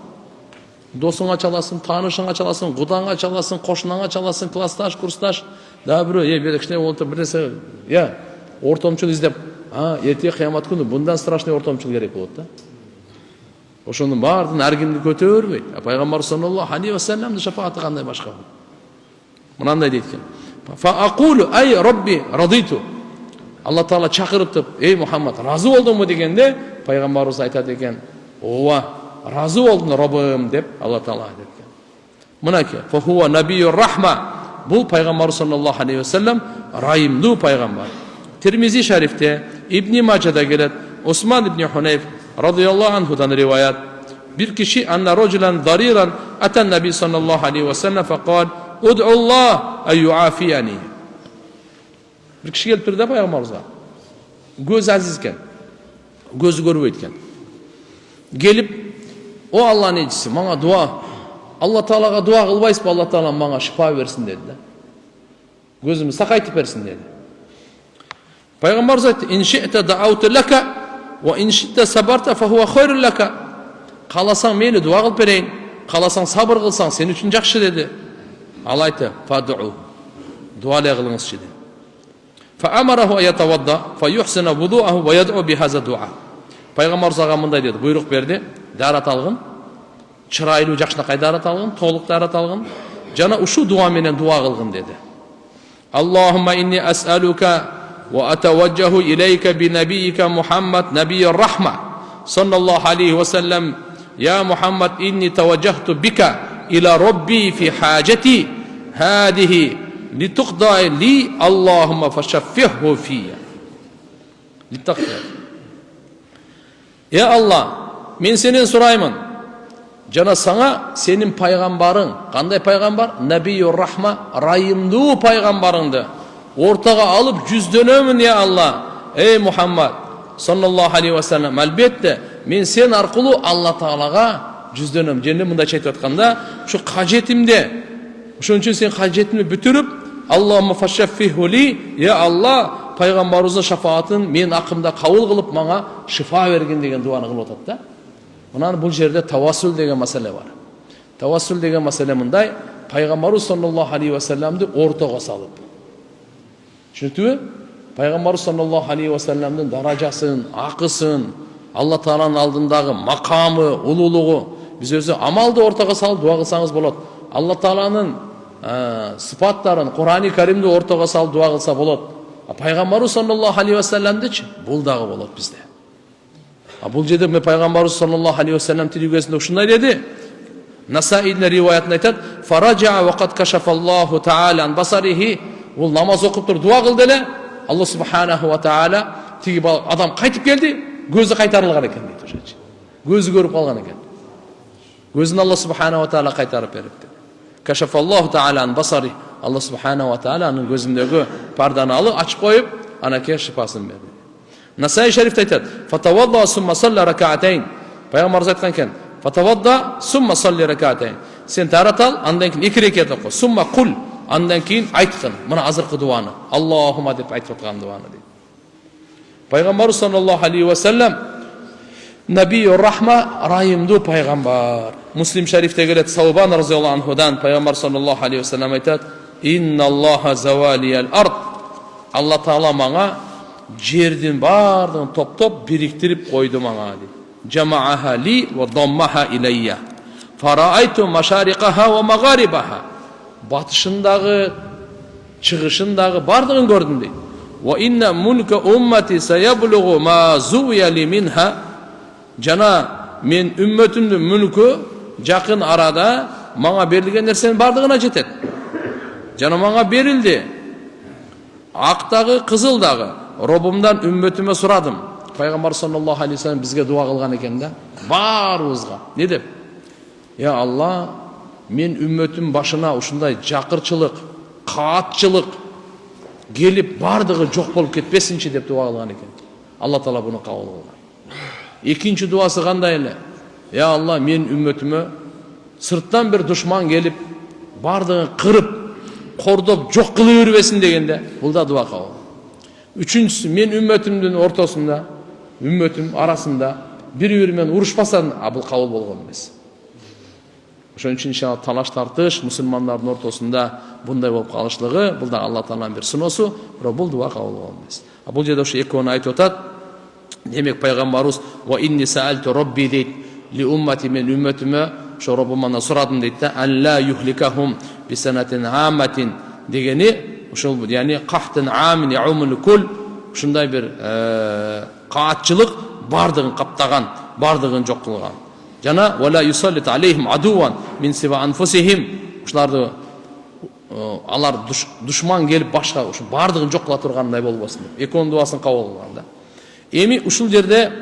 Досуңа чаласың, таанышыңа чаласың, кудаңа чаласың, кошунаңа чаласың, классташ, курсташ. Да бирөө, бир кичине болуп бир нерсе, ортомчул издеп, эртең кыямат күнү мындан страшный ортомчул керек болот да. Ошонун баардыгын ар кимди көтөрбөйт. Пайгамбар саллаллаху алейхи вассаламдын шафааты кандай башка. Мынандай дейт экен. Фа aqulu ай робби радиту. Алла Таала чакырып, эй Мухаммад, разы болдуңбу дегенде, пайгамбарыбыз айтат экен: "Ооба, разы болдум, Роббым" деп Алла Таала айтат экен. Мынакей, фа хува набийюр рахма. Бул пайгамбар саллаллаху алейхи вассалам райымдуу пайгамбар. Тирмизи шарифте, Ибн Маджада келет, Усман ибн Хунайф радıyallahu anhu'dan rivayet. Bir kişi anna rajulan dariran atan Nabi sallallahu aleyhi ve sellem faqal ud'u Allah ay yuafiyani. Bir kişi gelip turdu Peygamberimize. Göz azizken, gözü görmeyken. Gelip o Allah'ın elçisi bana dua. Allah Teala'ga dua kılbaysın, Allah Teala bana şifa versin dedi. Gözümü sakaytıp versin dedi. Peygamberimiz aytti: "İn şi'te da'awtu laka ve in şi'te sabarta fa huwa khairul laka." Kalasan meyli dua kılıp bereyim, kalasan sabır kılsan senin için jakşı dedi. Al aytti: "Fad'u." Dua kılыңыз dedi. Fa amarahu ayatavadda fa yuhsina wudu'ahu ve yad'u bi hadha du'a. Peygamberimiz ağa mындай dedi, buyruk berdi. Darat algın. Çıraylı jakşınakay darat algın, толук darat algın. Jana uşu dua menen dua kılgın dedi. Allahumma inni as'aluka ve atawajjahu ileyke bi nabiyyika Muhammed nabiyyir rahma sallallahu aleyhi ve sellem ya Muhammed inni tawajjahtu bika ila rabbi fi hajati hadihi lituqda li Allahumma fashaffihhu fiyya. Littaqdir. Ya Allah, men senden sorayman. Jana sana senin paygambarın, kanday paygambar? Nabiyyur rahma, rayımdуу paygambarыңды ortaga alıp yüzdönömün ya Allah. Ey Muhammed sallallahu aleyhi ve sellem, elbette men sen arkulu Allah Teala'ga yüzdönöm. Jende mında çaytып atkanda, şu kajetimde, ошон үчүн sen kajetini бүтүрүп, Allahumma fashaffihu li, ya Allah, paygambarыбыздын шафаатын мен акымда кабыл кылып мага шифа берген деген дуаны кылып атат да. Мынаны бул жерде тавассул деген маселе бар. Тавассул деген маселе мындай: пайгамбарыбыз саллаллаху алейхи ва салламды ортого салып. Түшүндүңбү? Пайгамбарыбыз саллаллаху алейхи ва салламдын даражасын, акысын, Алла Тааланын алдындагы макамы, улуулугу биз өзү амалды ортого салып дуа кылсаңыз болот. Алла Тааланын сыпаттарын, Кур'ан-ы Каримди ортого салып дуа кылса болот. Пайгамбарыбыз саллаллаху алейхи ва салламдычы бул дагы болот бизде. Бул жерде пайгамбарыбыз саллаллаху алейхи ва саллам тилгесинде ушундай деди. Насаидин риваятында айтат: "Фараджа ва кад кашафаллаху таала ан басарихи." Бул намаз окуп туруп дуа кылды эле. Алла субханаху ва таала тиги адам кайтып келди, көзү кайтарылган экен дейт ошочу. Көзү көрүп калган экен. Көзүн Алла субханаху ва таала кайтарып берипти. Кашафаллаху таала ан басари. Алла субханаху ва таала анын көзүндөгү парданы алып ачып коюп, анакей шифасын берди. Насаи шарифте айтат: "Фатавадда сумма салла ракаатайн." Пайгамбарыбыз айткан экен: "Фатавадда сумма салли ракаатайн." Сен тарат ал, андан кийин 2 рекат оку. Сумма кул, андан кийин айткын. Мына азыркы дуаны. Аллахума деп айтып аткан дуаны дейт. Пайгамбарыбыз саллаллаху алейхи ва саллам Набийюр рахма, райымдуу пайгамбар. Муслим шарифте келет, Саубан разıyallahu анхудан пайгамбар саллаллаху алейхи ва саллам айтат: "Инналлаха завалиял ард." Алла Таала мага жердин бардыгын топтоп бириктирип койду мага дейт. Жамааха ли ва даммаха илайя. Фараайту машарикаха ва магарибаха. Батышындагы, чыгышындагы бардыгын көрдүм дейт. Ва инна мулка уммати саяблугу ма зуя ли минха. Жана мен үммөтүмдүн мүлкү жакын арада мага берилген нерсенин бардыгына жетет. Жана мага берилди. Актагы, кызылдагы Робумдан үммөтүмө сурадым. Пайгамбар саллаллаху алейхи ва саллам бизге дуа кылган экен да. Баарыбызга. Не деп? Я Алла, мен үммөтүм башына ушундай жакырчылык, каатчылык келип бардыгы жок болуп кетпесинчи деп дуа кылган экен. Алла Таала буну кабыл кылган. Экинчи дуасы кандай эле? Я Алла, мен үммөтүмө сырттан бир душман келип бардыгын кырып, кордоп жок кылып бербесин дегенде, бул да дуа кабыл. Үчүнчүсү, мен үммөтүмдүн ортосунда, үммөтүм арасында бири-бири менен урушпасан, бул кабыл болгон эмес. Ошон үчүн иншалла талаш тартыш мусулмандардын ортосунда bunday болуп калышлыгы, бул да Алла Тааланын бир сыноосу, бирок бул дуа кабыл болгон эмес. Бул жерде ошо экөөнү айтып атат. Демек пайгамбарыбыз ва инни саалту робби дейт, ли уммати, мен үммөтүмө ошо Роббумдан сурадым дейт да, алла юхликахум бисанатин аматин дегени ошол, яни кахтын амин яумул кул, ушундай бир каатчылык бардыгын каптаган, бардыгын жок кылган. Жана вала юсаллит алейхим адуан мин сива анфусихим, ушуларды алар душман келип башка ушу бардыгын жок кыла тургандай болбосун деп экөөнүн дуасын кабыл кылган да. Эми ушул жерде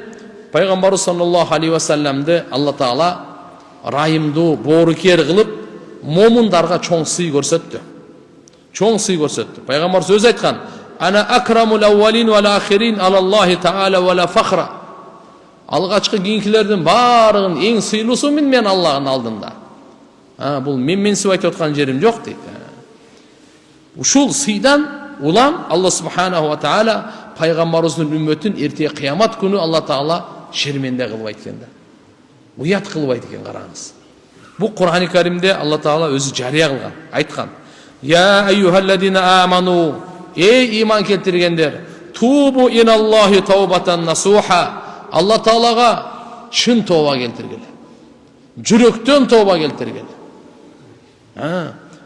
пайгамбарыбыз саллаллаху алейхи ва салламды Алла Таала райымдуу, боорукер кылып, момундарга чоң сый көрсөттү. Чоң сый көрсөттү. Пайгамбарыбыз өзү айткан: "Ана акрамул аввалин вал ахирин алаллахи таала вала фахра." Алгачкы кийинкилердин баарыгын эң сыйлуусумун мен Аллахтын алдында. Бул менсип айтып аткан жерим жок дейт. Ушул сыйдан улам Алла субханаху ва таала пайгамбарыбыздын үммөтүн эртеге кыямат күнү Алла Таала шерменде кылбайт экен да. Уят кылбайт экен, караңыз. Бул Кур'ан-ы Каримде Алла Таала өзү жарыя кылган, айткан: "Я айюхалладина аману", эй иман келтиргендер, "Тубу иналлахи таубатан насуха", Алла Таалага чын тооба келтиргиле. Жүрөктөн тооба келтиргиле.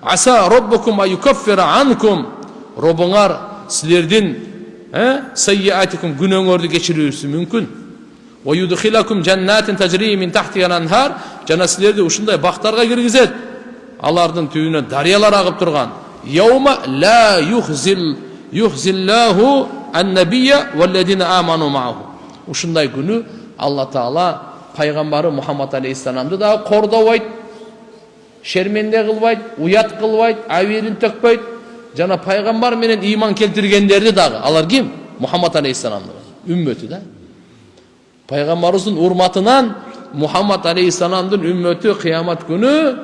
Аса роббукум аюкаффира анкум, Робуңар силердин сайyiатикум күнөөңөрдү кечирүүсү мүмкүн. Ва юдхилакум жаннатин тажри мин тахтиха анхар, жана силерди ушундай бактарга киргизет. Алардын түбүнөн дарыялар агып турган. Яума ла юхзиллаху ан-набiyya валладина аману мааху. Ушундай күнү Алла Таала пайгамбары Мухаммад алейхиссаламды да кордобойт, шерменде кылбайт, уят кылбайт, абийирин төкпөйт. Жана пайгамбар менен иман келтиргендерди дагы. Алар ким? Мухаммад алейхиссаламдын үммөтү да. Пайгамбарыбыздын урматынан Мухаммад алейхиссаламдын үммөтү кыямат күнү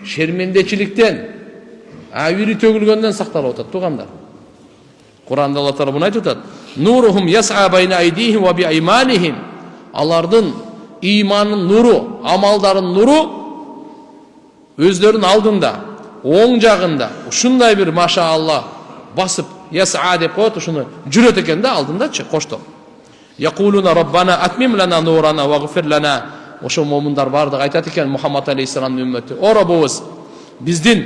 шермендечиликтен, абийири төгүлгөндөн сакталып атат тугандар. Кур'анда Алла Таала буну айтып атат: "Нурухум яс'a байна айдихим ва биайманихим", алардын иманын нуру, амалдарын нуру өздөрүнүн алдында, оң жагында ушундай бир машаалла басып, яс'a деп коет, ушуну жүрөт экен да алдындачы коштоп. Якулуна роббана атмим лана нурана вагфир лана. Ошо момундар бардыгы айтат экен Мухаммад алейхиссаламдын үммөтү: "О Роббубуз, биздин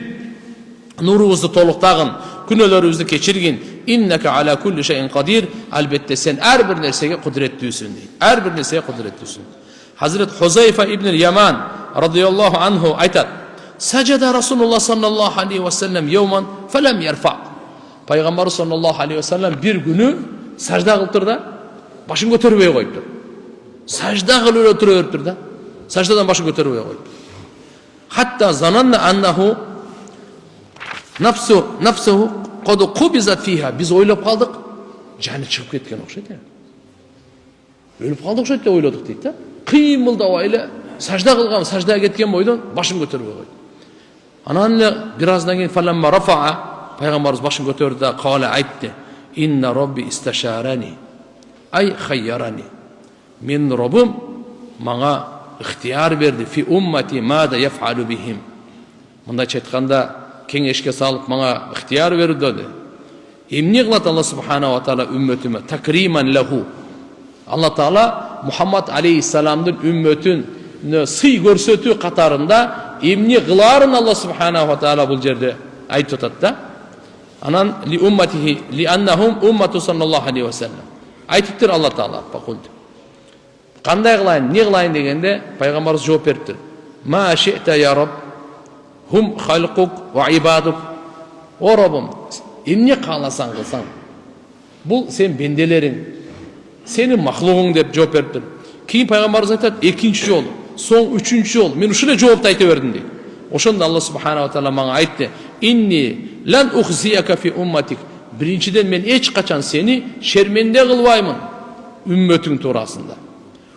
нурубузду толуктагын, күнөөлөрүбүздү кечиргин. Иннека ала кулли шайин кадир", албетте сен ар бир нерсеге кудуреттүүсүң дейт. Ар бир нерсеге кудуреттүүсүң. Hazret Huzayfa ibn Yaman radıyallahu anhu aytat: "Sajada Rasulullah sallallahu aleyhi ve sellem yevman felem yerfa." Peygamber sallallahu aleyhi ve sellem bir günü sajda kıltır da başını götürmeye koyuptur. Sajda kılıyor oturuyordur da. Sajdadan başını götürmeye koyuptur. Hatta zananna annahu nafsuhu qad qubizat fiha. Biz oylap kaldık. Canı çıkıp ketken okşaydı. Ölüp kaldık okşaydı da oyladık deydi da. Kıymılda öyle sajda kılgan, sajdaya ketken boydan başını götürmeye koydu. Ananla birazdan keyin falamma rafa'a, Peygamberimiz başını götürdü da kâle aytti: "İnne Rabbi isteşarani ay hayyarani." Men Rabbim bana ihtiyar verdi fi ummati ma da yef'alu bihim. Munda aytkanda kengeşke salıp bana ihtiyar verdi dedi. Emni kılat Allah subhanahu wa ta'ala ümmetime takriman lahu. Allah Taala Muhammed aleyhissalam'dın ümmetine sıy görsötü katarında emni kıların Allah subhanahu wa ta'ala bul yerde ayet tutat. Anan li ummatihi li annahum ummatu sallallahu aleyhi ve sellem. Ayettir Allah Taala bakuldu. Qanday kılayın, ne kılayın degende Peygamberimiz cevap verdi. Ma şi'te ya Rab hum halquk ve ibaduk. O Rabbim, emni kalasan kılsan. Bu sen bendelerin, senin mahluğun dep cevap verdi. Keyin Peygamberimiz aytadi, ikinci yol, son üçüncü yol. Men uşuna cevapta ayta verdim deydi. Ошондо Алла субханала ва таала мага айтты: "Инни лан ухзияка фи умматик". Биринчиден мен эч качан сени шерменде кылбаймын үммөтүң туурасында.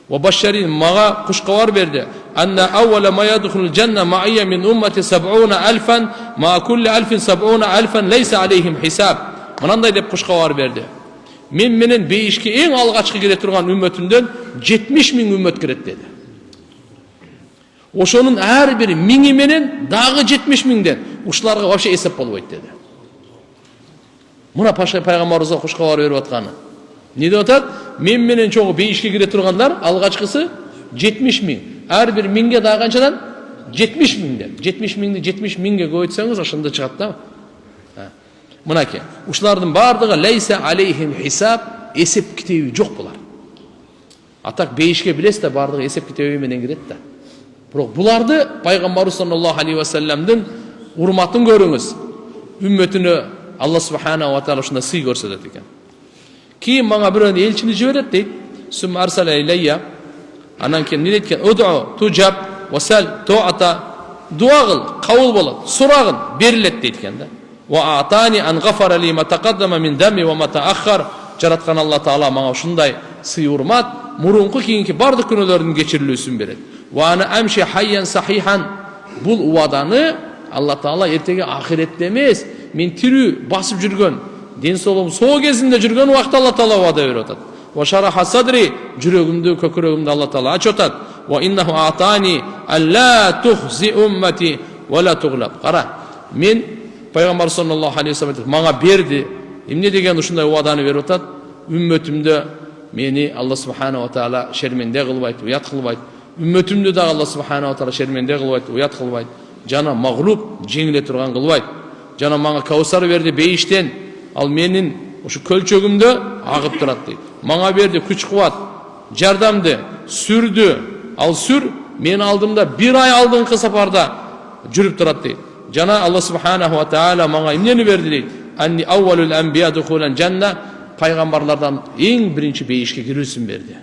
Ва башарин мага кушкабар берди: "Анна аввала ма ядхулул жанна ма'ия мин уммати 70,000 ма кулли 70,000 лейса алейхим хисаб". Мынандай деп кушкабар берди: "Мен менен бейишке эң алгачкы кире турган үммөтүмдөн 70,000 үммөт кирет" деди. Ошонун ар бири 1000 менен дагы 70,000ден ушуларга вообще эсеп болбойт деди. Мына пайгамбарыбызга кушкабар берип атканы. Не деп атат? Мен менен чогуу бейишке кире тургандар алгачкысы 70,000. Ар бир 1000ге дагы канчадан? 70,000ден. 70,000ди 70,000ге көбөйтсөңүз ошондо чыгат да. Мынакей, ушулардын бардыгы лейса алейхим хисаб, эсеп китеби жок булар. Атак бейишке билесиз да, бардыгы эсеп китеби менен кирет да. Бирок буларды пайгамбарыбыз саллаллаху алейхи ва салламдын урматын көрүңүз. Үммөтүнө Алла субханала ва таала ушундай сый көрсөтөт экен. Кийин мага бирөө элчини жиберет дейт. Сум арсала илайя. Анан кийин не дейткен? Уд'у туджаб ва сал ту'ата. Дуа кыл, кабыл болот. Сурагын, берилет дейт да. Ва атани ан гафара ли ма тaqaddama min dami ва ма тааххар. Жараткан Алла таала мага ушундай сый урмат, мурунку кийинки бардык күнөөлөрдүн кечирилүүсүн берет. Ва ана амши хайян сахихан. Бул убаданы Алла таала эртеге ахиретте эмес, мен тирүү басып жүргөн, ден соолугум соо кезинде жүргөн убакта Алла таала убада берип атат. Ва шараха садри, жүрөгүмдү, көкүрөгүмдү Алла таала ачып атат. Ва иннаху атани алла тухзи уммати ва ла туглаб. Кара, мен пайгамбар саллаллаху алейхи ва саллям мага берди. Эмне деген ушундай убаданы берип атат? Үммөтүмдө мени Алла субханала ва таала шерменде кылбайт, уят кылбайт. Үммөтүмдү да Алла субханала ва таала шерменде кылбайт, уят кылбайт. Жана магълуб, жеңиле турган кылбайт. Жана мага каусар берди бейиштен, ал менин ушу көлчөгүмдө агып турат дейт. Мага берди күч кубат, жардамды, сүрдү. Ал сүр мен алдымда бир ай алдыңкы сапарда жүрүп турат дейт. Жана Алла субханаху ва таала мага эмнени берди дейт? Анни аввалул анбия духулан жанна, пайгамбарлардан эң биринчи бейишке кирүүсүн берди.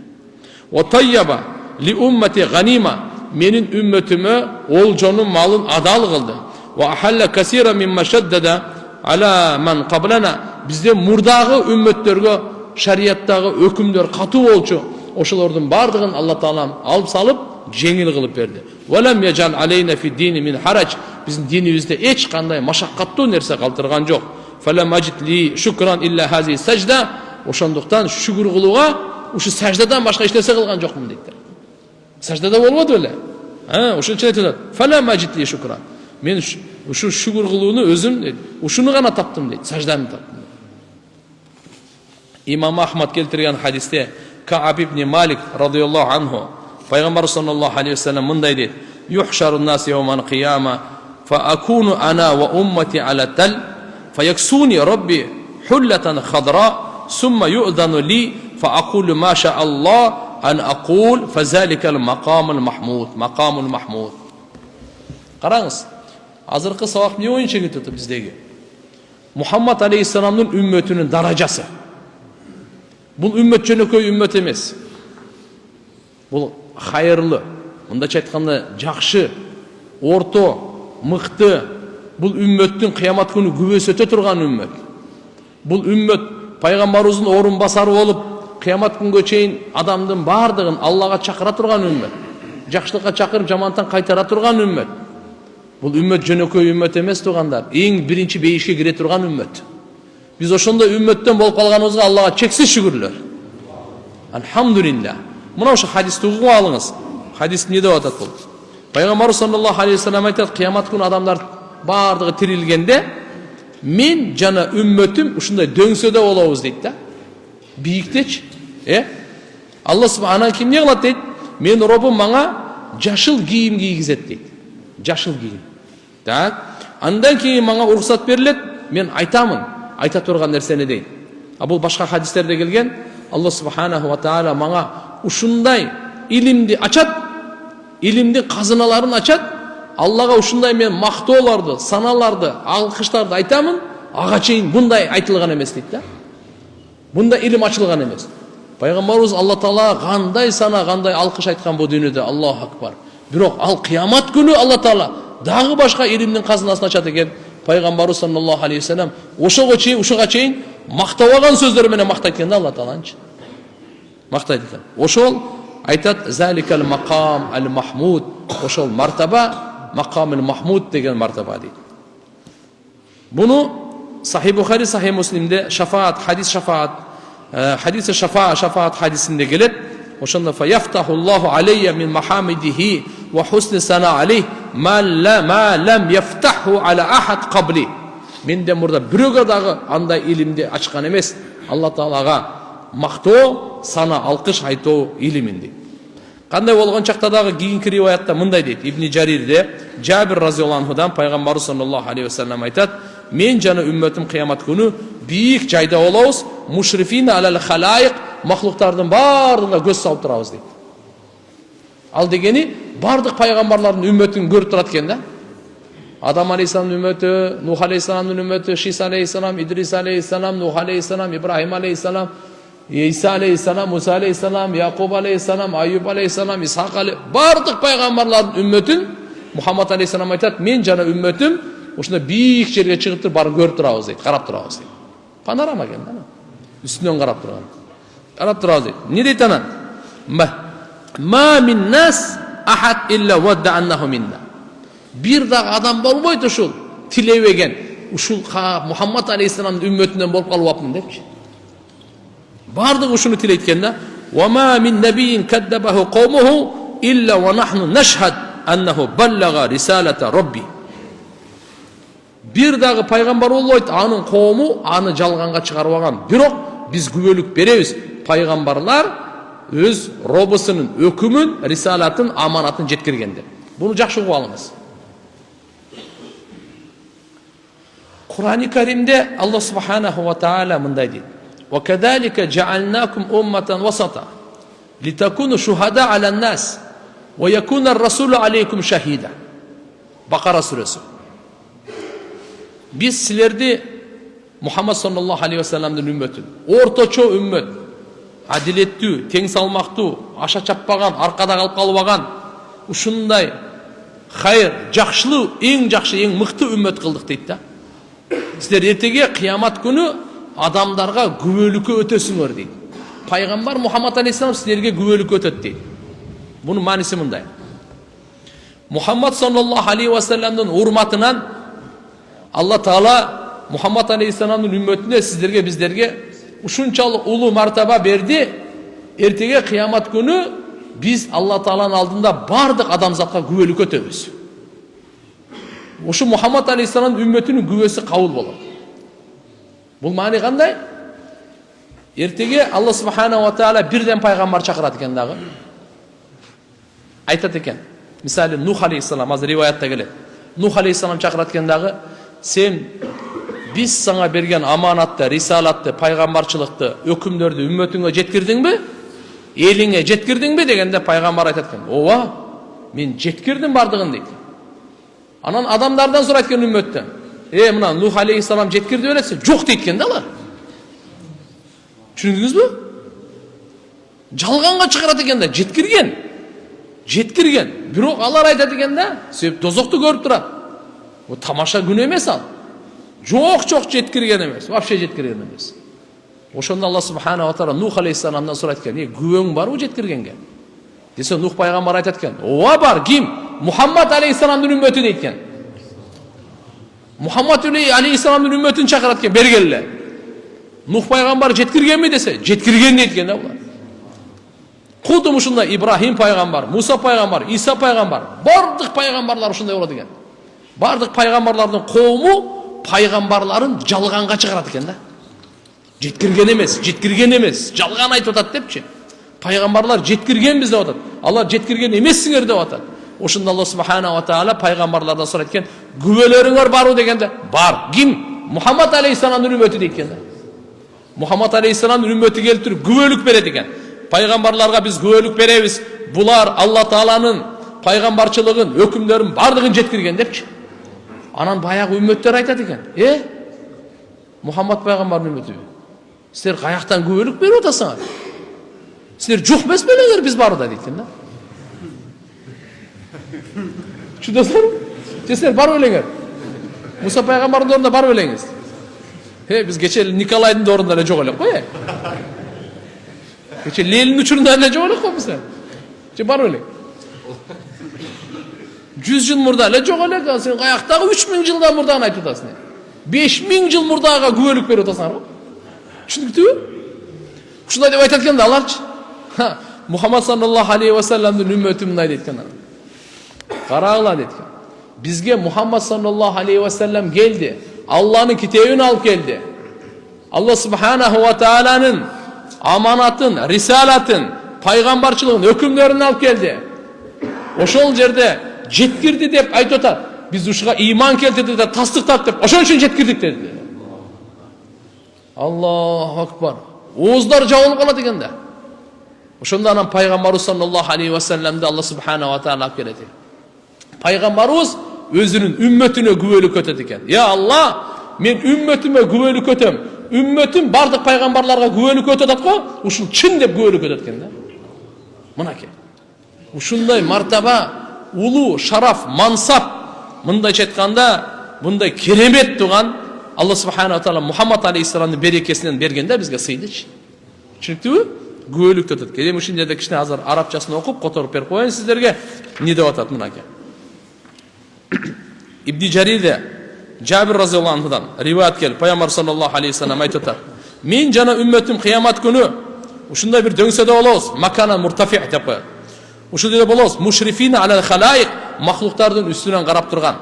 Ва тайяба ли уммати ганима, менин үммөтүмө олжонун малын адал кылды. Ва ахалла касира мимма шаддада ала ман qablana, бизден мурдагы үммөттөргө шарияттагы өкүмдөр катуу болчу, ошолордун бардыгын Алла таалам алып салып жеңил кылып берди. Валам яжал алейна фи дини мин харач, биздин динибизде эч кандай машаккаттуу нерсе калтырган жок. Фалам ажид ли шукран илля хази сажда, ошондуктан шүгүр кылууга ушу саждадан башка эч нерсе кылган жокмун дейт. Саждада болбоду беле? Ошон үчүн айтылат. Фалам ажид ли шукран. Мен ушу шүгүр кылууну өзүм дейт. Ушуну гана таптым дейт. Сажданы таптым. Имам Ахмад келтирген хадисте Кааб ибн Малик радиаллаху анху пайгамбар саллаллаху алейхи ва саллям мындай дейт: "Юхшарун нас яумал қияма, фа акуну ана ва уммати ала тал, фа яксуни рабби хуллатан хадра, сумма ю'дану ли, фа акулу ма ша Аллах ан акул, фа заликал мақамул махмуд, мақамул махмуд." Караңыз, азыркы сабак эмне боюнча кетип атат биздеги? Мухаммад алейхиссаламдын үммөтүнүн даражасы. Бул үммөт жөнөкөй үммөт эмес. Бул хайырлы, мындайча айтканда жакшы, орто, мыкты. Бул үммөттүн кыямат күнү күбөсү өтө турган үммөт. Бул үммөт пайгамбарыбыздын орун басары болуп, кыямат күнгө чейин адамдын бардыгын Аллага чакыра турган үммөт. Жакшылыкка чакырып, жамандыктан кайтара турган үммөт. Бул үммөт жөнөкөй үммөт эмес тугандар. Эң биринчи бейишке кире турган үммөт. Биз ошондой үммөттөн болуп калганыбызга Аллага чексиз шүгүрлөр. Алхамдулилlah. Мына ошо хадисти угуп алыңыз. Хадис эмне деп атат бул? Пайгамбар саллаллаху алейхи ва саллям айтат: "Кыямат күнү адамдар бардыгы тирилгенде, мен жана үммөтүм ушундай дөңсөдө болобуз" дейт да. Бийиктечи. Алла субханаху эмне кылат дейт? "Мен Роббум мага жашыл кийим кийгизет" дейт. Жашыл кийим. Так. Андан кийин мага уруксат берилет, мен айтамын. Айта турган нерсени дейт. Бул башка хадистерде келген. Алла субханаху ва таала мага ушундай илимди ачат, илимдин казыналарын ачат. Аллага ушундай мен мактоолорду, саналарды, алкыштарды айтамын, ага чейин мындай айтылган эмес дейт да. Мындай илим ачылган эмес. Пайгамбарыбыз Алла таала кандай сана, кандай алкыш айткан бу дүйнөдө, Аллаху акбар. Бирок ал кыямат күнү Алла таала дагы башка илимдин казынасын ачат экен. Пайгамбарыбыз саллаллаху алейхи вассалам ушуга чейин мактабаган сөздөр менен мактайт экен да Алла тааланчы. Мактайт экен. Ошол айтат заликал мақам ал махмуд. Ошол мартаба мақам махмуд деген мартаба дейт. Буну Сахih Бухари, Сахih Муслимде шафаат, хадиси шафаат хадисинде келет. Ошондо фаяфтаху Аллаху алейя мин махамидихи ва хусни сана алейх ма лам яфтаху аля ахад қабли. Менде мурда бирөөгө дагы андай илимди ачкан эмес. Алла Таалага мактоо, сана алкыш айтуу илимин дейт. Кандай болгон чакта дагы кийинки риваятта мындай дейт. Ибн Жарирде Жабир разияллаху анхудан пайгамбарыбыз саллаллаху алейхи вассалам айтат: "Мен жана үммөтүм кыямат күнү бийик жайда болобуз, мушрифина алал халайык, махлуктардын бардыгына көз салып турабыз" дейт. Ал дегени бардык пайгамбарлардын үммөтүн көрүп турат экен да. Адам алейхиссаламдын үммөтү, Нух алейхиссаламдын үммөтү, Шис алейхиссалам, Идрис алейхиссалам, Нух алейхиссалам, Ибрахим алейхиссалам, Иса алейхиссалам, Муса алейхиссалам, Якуб алейхиссалам, Айюб алейхиссалам, Исхак бардык пайгамбарлардын үммөтүн Мухаммад алейхиссалам айтат: "Мен жана үммөтүм ушундай бийик жерге чыгып туруп барып көрүп турабыз" дейт, карап турабыз дейт. Панорама экен да. Үстүнөн карап турган. Карап турабыз дейт. Не дейт анан? Ма мин нас ахад илля вадда аннаху минна. Бир дагы адам болбойт ушул тилебеген, ушул Мухаммад алейхиссаламдын үммөтүнөн болуп калбапмын депчи. Бардыгы ушуну тилейт экен да. Ва ма мин набийин каддабаху каумуху илля ва нахну нашхад аннаху баллага рисалата рабби. Бир дагы пайгамбар болбойт, анын коому аны жалганга чыгарбаган. Бирок биз күбөлүк беребиз. Пайгамбарлар өз робусунун өкүмүн, рисалатын, аманатын жеткирген деп. Буну жакшы угуп алыңыз. Кур'ан-ы Каримде Аллах субханаху ва таала мындай дейт: "Ва кадалика жаалнакум умматан васата литакуну шухада аля нас ва якуна ар-расулу алейкум шахида." Бакара сүрөсү. Biz sizlerdi Muhammed sallallahu aleyhi ve sellem'den ümmetin. Ortaço ümmet. Adilettүү, тең салмактуу, аша чаппаган, аркада калып калбаган, ушундай хайыр, жакшылуу, эң жакшы, эң мыкты үммет кылдык дейт да. Силер эртеге кыямат күнү адамдарга күбөлүккө өтөсүңөр дейт. Пайгамбар Мухаммад алейхиссалам силерге күбөлүккө өтөт дейт. Бунун мааниси мындай. Мухаммад саллаллаху алейхи ва салламдын урматынан Алла Таала Мухаммад алейхиссаламдын үммөтүнө сиздерге биздерге ушунчалык улуу мартаба берди. Эртеге кыямат күнү биз Алла Тааланын алдында бардык адамзатка күбөлүккө өтөбүз. Ушу Мухаммад алейхиссаламдын үммөтүнүн күбөсү кабыл болот. Бул маани кандай? Эртеге Алла субханаху ва таала бирден пайгамбар чакырат экен дагы. Айтат экен. Мисалы Нух алейхиссалам, азыр риваятта келет. Нух алейхиссалам чакырат экен дагы: "Сен биз саңа берген аманатты, рисалатты, пайгамбарчылыкты, өкүмдөрдү үммөтүңө жеткирдиңби? Элиңе жеткирдиңби?" дегенде пайгамбар айтат экен: "Ооба, мен жеткирдим бардыгын" дейт. Анан адамдардан сурайт экен үммөттөн: "Мына Нух алейхиссалам жеткирди белесиз?" "Жок" дейт экен да алар. Түшүндүңүзбү? Жалганга чыгарат экен да, жеткирген. Бирок алар айтат экен да, себеп дозокту көрүп турат. Бу тамаша күнөө эмес ал. Жок жеткирген эмес, вообще жеткирген эмес. Ошондо Алла субханаху ва таала Нух алейхиссаламдан сурайт экен: "Күбөң барбы жеткиргенге?" Десе Нух пайгамбар айтат экен: "Ооба бар, ким? Мухаммад алейхиссаламдын үммөтү" дейт экен. Мухаммад алейхиссаламдын үммөтүн чакырат экен, бергеле. Нух пайгамбар жеткиргенби десе, жеткирген дейт экен да булар. Кудум ушундай Ибрахим пайгамбар, Муса пайгамбар, Иса пайгамбар, бардык пайгамбарлар ушундай болот экен. Бардык пайгамбарлардын коому пайгамбарларын жалганга чыгарат экен да. Жеткирген эмес, жалган айтып атат депчи. Пайгамбарлар жеткиргенбиз деп атат. Алар жеткирген эмессиңер деп атат. Ошондо Алла субханаху ва таала пайгамбарлардан сурайт экен: "Күбөлөрүңөр барбы?" дегенде, "Бар." Ким? Мухаммад алейхиссаламдын үммөтү дейт экен да. Мухаммад алейхиссаламдын үммөтү келип туруп күбөлүк берет экен. Пайгамбарларга биз күбөлүк беребиз. Булар Алла Тааланын пайгамбарчылыгын, өкүмдөрүн бардыгын жеткирген депчи. Анан баягы үммөттөр айтат экен: Мухаммад пайгамбардын үммөтү. Силер каяктан күбөлүк берип атасыңар? Силер жок эмес белеңер биз барда дейт экен да. Чудасызбы? Sizler barıp elеңер. Musa paygambardын ордуна барып элеңиз. Biz geçe Nikolaydın da orunda çok elek koy. Geçe Lenin'in uçurunda ne çok elek koy musun? Geçe barып elek. 100 yıl murda le çok elek. Sen ayaktağı 3000 yıldan murdağını ayıp tutasın. 5000 yıl murdağa güvelik veriyor tutasın. Düşündüktü mü? Şunday dep aytatken de alarçı. Muhammed sallallahu aleyhi ve sellem'den ümmeti mınday deytken. Karağıla deytken. Bizge Muhammed sallallahu aleyhi ve sellem geldi. Allah'ın kitabını alıp geldi. Allah subhanahu ve taala'nın amanatın, risalatın, paygambarçılığın hükümlerini alıp geldi. Oşol jerde jetkirdi dep aytып atar. Biz uşuğa iman keltirdik de tasdiktadık dep oşon üçün jetkirdik dedi. Allahu akbar. Oğuzlar jabılıp kalat eкен de. Oşonda anan paygambarыбыз sallallahu aleyhi ve sellem'de Allah subhanahu ve taala alıp geledi. Paygambarыбыз özünün ümmetine güvölük ötedi eken. Ya Allah, men ümmetime güvölük ötem. Ümmetim bardıq paygambarlarga güvölük ötedet ko, uşul çın dep güvölük ötet eken da. Mınake. Uşunday martaba, ulu, şaraf, mansap, mınday çetkanda, bunday keremet tuğan Allah subhanahu wa ta'ala Muhammed aleyhisselam'ın berekesinden bergende bizge sıydıç. Çünkü güvölük ötet. Kelem uşun jerde kişine azar Arapçasını okup kotorup berip koyun sizlerge ne dep atat mınake. İbn Cerir'de Cabir razıyallahu anhu'dan rivayet gelip Peygamber sallallahu aleyhi ve sellem aytып atar. Men jana ümmetim kıyamet günü uşunda bir döngsede olabız. Makana murtafi' dep koyat. Uşul жерде болобуз. Muşrifine alal halaik, mahluklardan üstünden qarap turgan.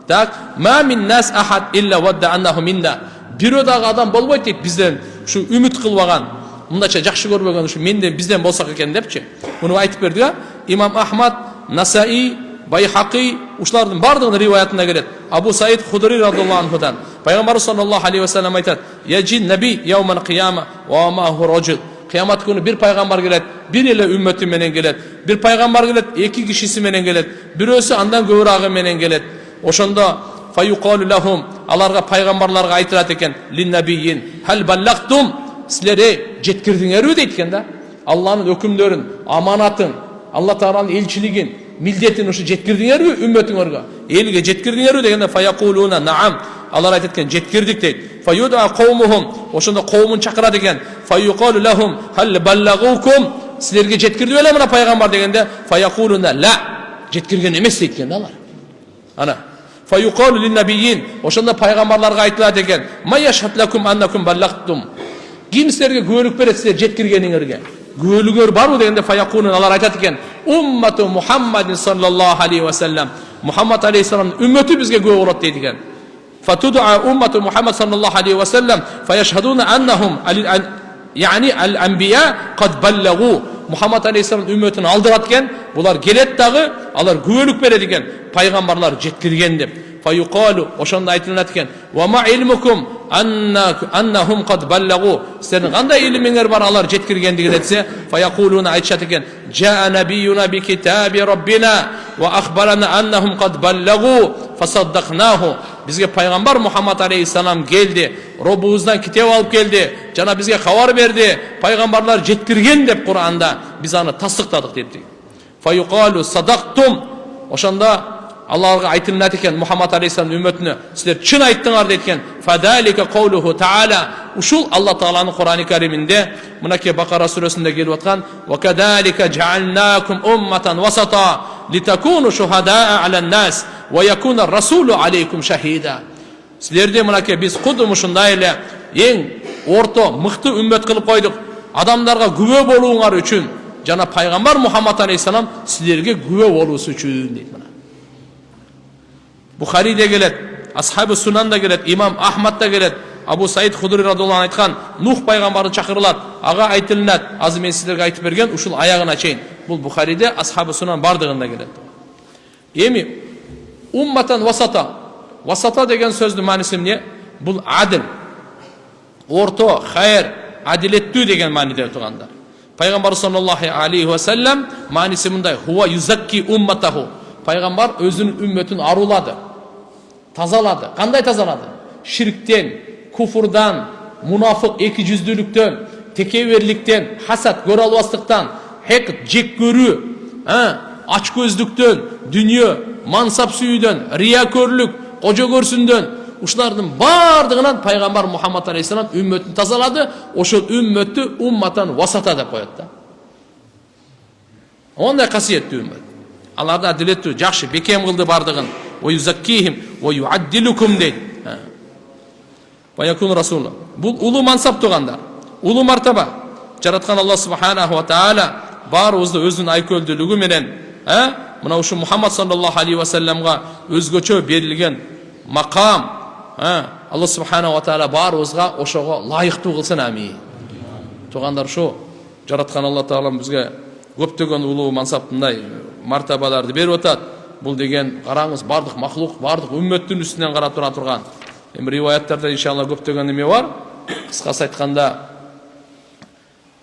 Tak, ma min nas ahad illa wadda annahu minna. Bir odak adam bolboyt deyt bizden şu ümit kılbagan, mındaça жақшы көрбөгөн şu menden bizden bolsak eken depçi. Bunu aytып berdi ha. İmam Ahmad, Nasai, Bayhaqi uşlardın bardığın rivayetinde gelet. Abu Said Hudri radıyallahu anhu'dan. Peygamber sallallahu aleyhi ve sellem aytat. Yecin nebi yevmen kıyama ve ma'hu racul. Kıyamet günü bir peygamber gelet, bir ile ümmeti menen gelet. Bir peygamber gelet, iki kişisi menen gelet. Birisi andan göğrağı menen gelet. Oşonda fayuqalu lahum, alarga peygamberlarga aytırat eken lin nebiyyin hal ballaqtum, sizlere jetkirdiңер deytken da. Allah'ın hükümlerin, amanatın, Allah Teala'nın elçiliğin, mildetin uşu jetkirdiңер ümmetiңerge. Elge jetkirdiңер degende fayaquluna na'am. Allah aytken jetkirdik deyt. Fayuda qawmuhum, oşonda qawmun çakırat eken. Fayuqalu lahum hal ballagukum, sizlerge jetkirdi ele mına peygamber degende fayaquluna la, jetkirgen emes deytken da alar. Ana. Fayuqalu lin nebiyyin, oşonda peygamberlarga aytılat eken. Ma yashhad lakum annakum ballaqtum. Kim sizlerge güvölük beret sizler jetkirgeniңерге? Güvölügör barmı degende fayaqulun alar aytat eken. Ummatu Muhammedin sallallahu aleyhi ve sellem. Muhammed aleyhisselam'ın ümmeti bizge güve bolat deyt eken. Fatud'a ummatu Muhammed sallallahu aleyhi ve sellem feyeşhedûne ennehum yani el-enbiya kad ballagu. Muhammed aleyhisselam'ın ümmetini aldıratken bular gelet dağı alar güvölük berediken paygambarlar jetkirgen dep. Fayuqalu oşonda aytılınatken ve ma ilmukum annahum kad ballagu. Sizlerin qanday ilmiңер bar alar jetkirgendigi detse fayaquluna aytışat eken jaa nabiyyuna bi kitabi rabbina ve akhbarana annahum kad ballagu fasaddaqnahu. Bizge paygambar Muhammed aleyhisselam geldi. Robumuzdan kitap alıp geldi. Jana bizge habar berdi. Paygambarlar jetkirgen dep Kur'an'da biz anı tasdiqtadık dedi. Fayuqalu sadaqtum. Oşonda Allah'a aytılınat eken Muhammed aleyhisselam ümmetine sizler çın ayttıңар deytken fadalika qawluhu taala. Uşul Allah Taala'nın Kur'an-ı Kerim'inde mınake Bakara suresinde gelip atkan ve kedalika cealnakum ummeten vasata litakunu şuhada'a alen nas ve yakuna rasulu aleykum şahida. Sizlerde mınake biz kudumuşunda ile en orta mıhtı ümmet kılıp koyduk. Adamlarga güve boluğunlar üçün jana paygambar Muhammed aleyhisselam sizlerge güve bolusu üçün deyt mana. Bukhari'de gelet, Ashab-ı Sunan'da gelet, İmam Ahmad'da gelet, Abu Said Hudri radıyallahu anh aytkan, Nuh paygambarı çakırılat, ağa aytılınat, az men sizlerge aytıp bergen, uşul ayağına çeyin. Bu Bukhari'de Ashab-ı Sunan bardığında gelet. Emi, ummatan vasata, vasata degen sözdü manisi ne? Bu adil, orta, hayır, adilettü degen manide tuğanda. Peygamber sallallahu aleyhi ve sellem manisi munday, huva yuzakki ummatahu. Peygamber özünün ümmetini aruladı. Tazaladı. Kanday tazaladı? Şirkten, kufurdan, munafık ekicüzdülükten, tekeverlikten, hasat, göralbaslıktan, hek, jek görü, açgözlükten, dünya, мансап сүйүүдөн, риякөрлүк, кожо көрсүндөн ушулардын бардыгынан пайгамбар Мухаммад алейхиссалам үммөтүн тазалады. Ошол үммөттү умматан васата деп коет да. Ондай касиеттүү үммөт. Аларды адилеттүү, жакшы, бекем кылды бардыгын. Уюзаккихим ва юаддилукум дейт. Ваякун расул. Бул улуу мансап тугандар, улуу мартаба. Жараткан Аллах субханаху ва таала баарыбызды өзүнүн айкөлдүүлүгү менен, мына ушу Мухаммад саллаллаху алейхи ва салламга өзгөчө берилген макам, Аллах субханаху ва таала баарыбызга ошого лайыктуу кылсын. Амин. Тугандар, ушу жараткан Аллах таалам бизге көптөгөн улуу мансаптындай мартабаларды берип атат. Бул деген караңыз, бардык махлук, бардык үммөттүн үстүнөн карап тура турган. Эми риваяттарда иншалла көптөгөн неме бар. Кыскасы айтканда,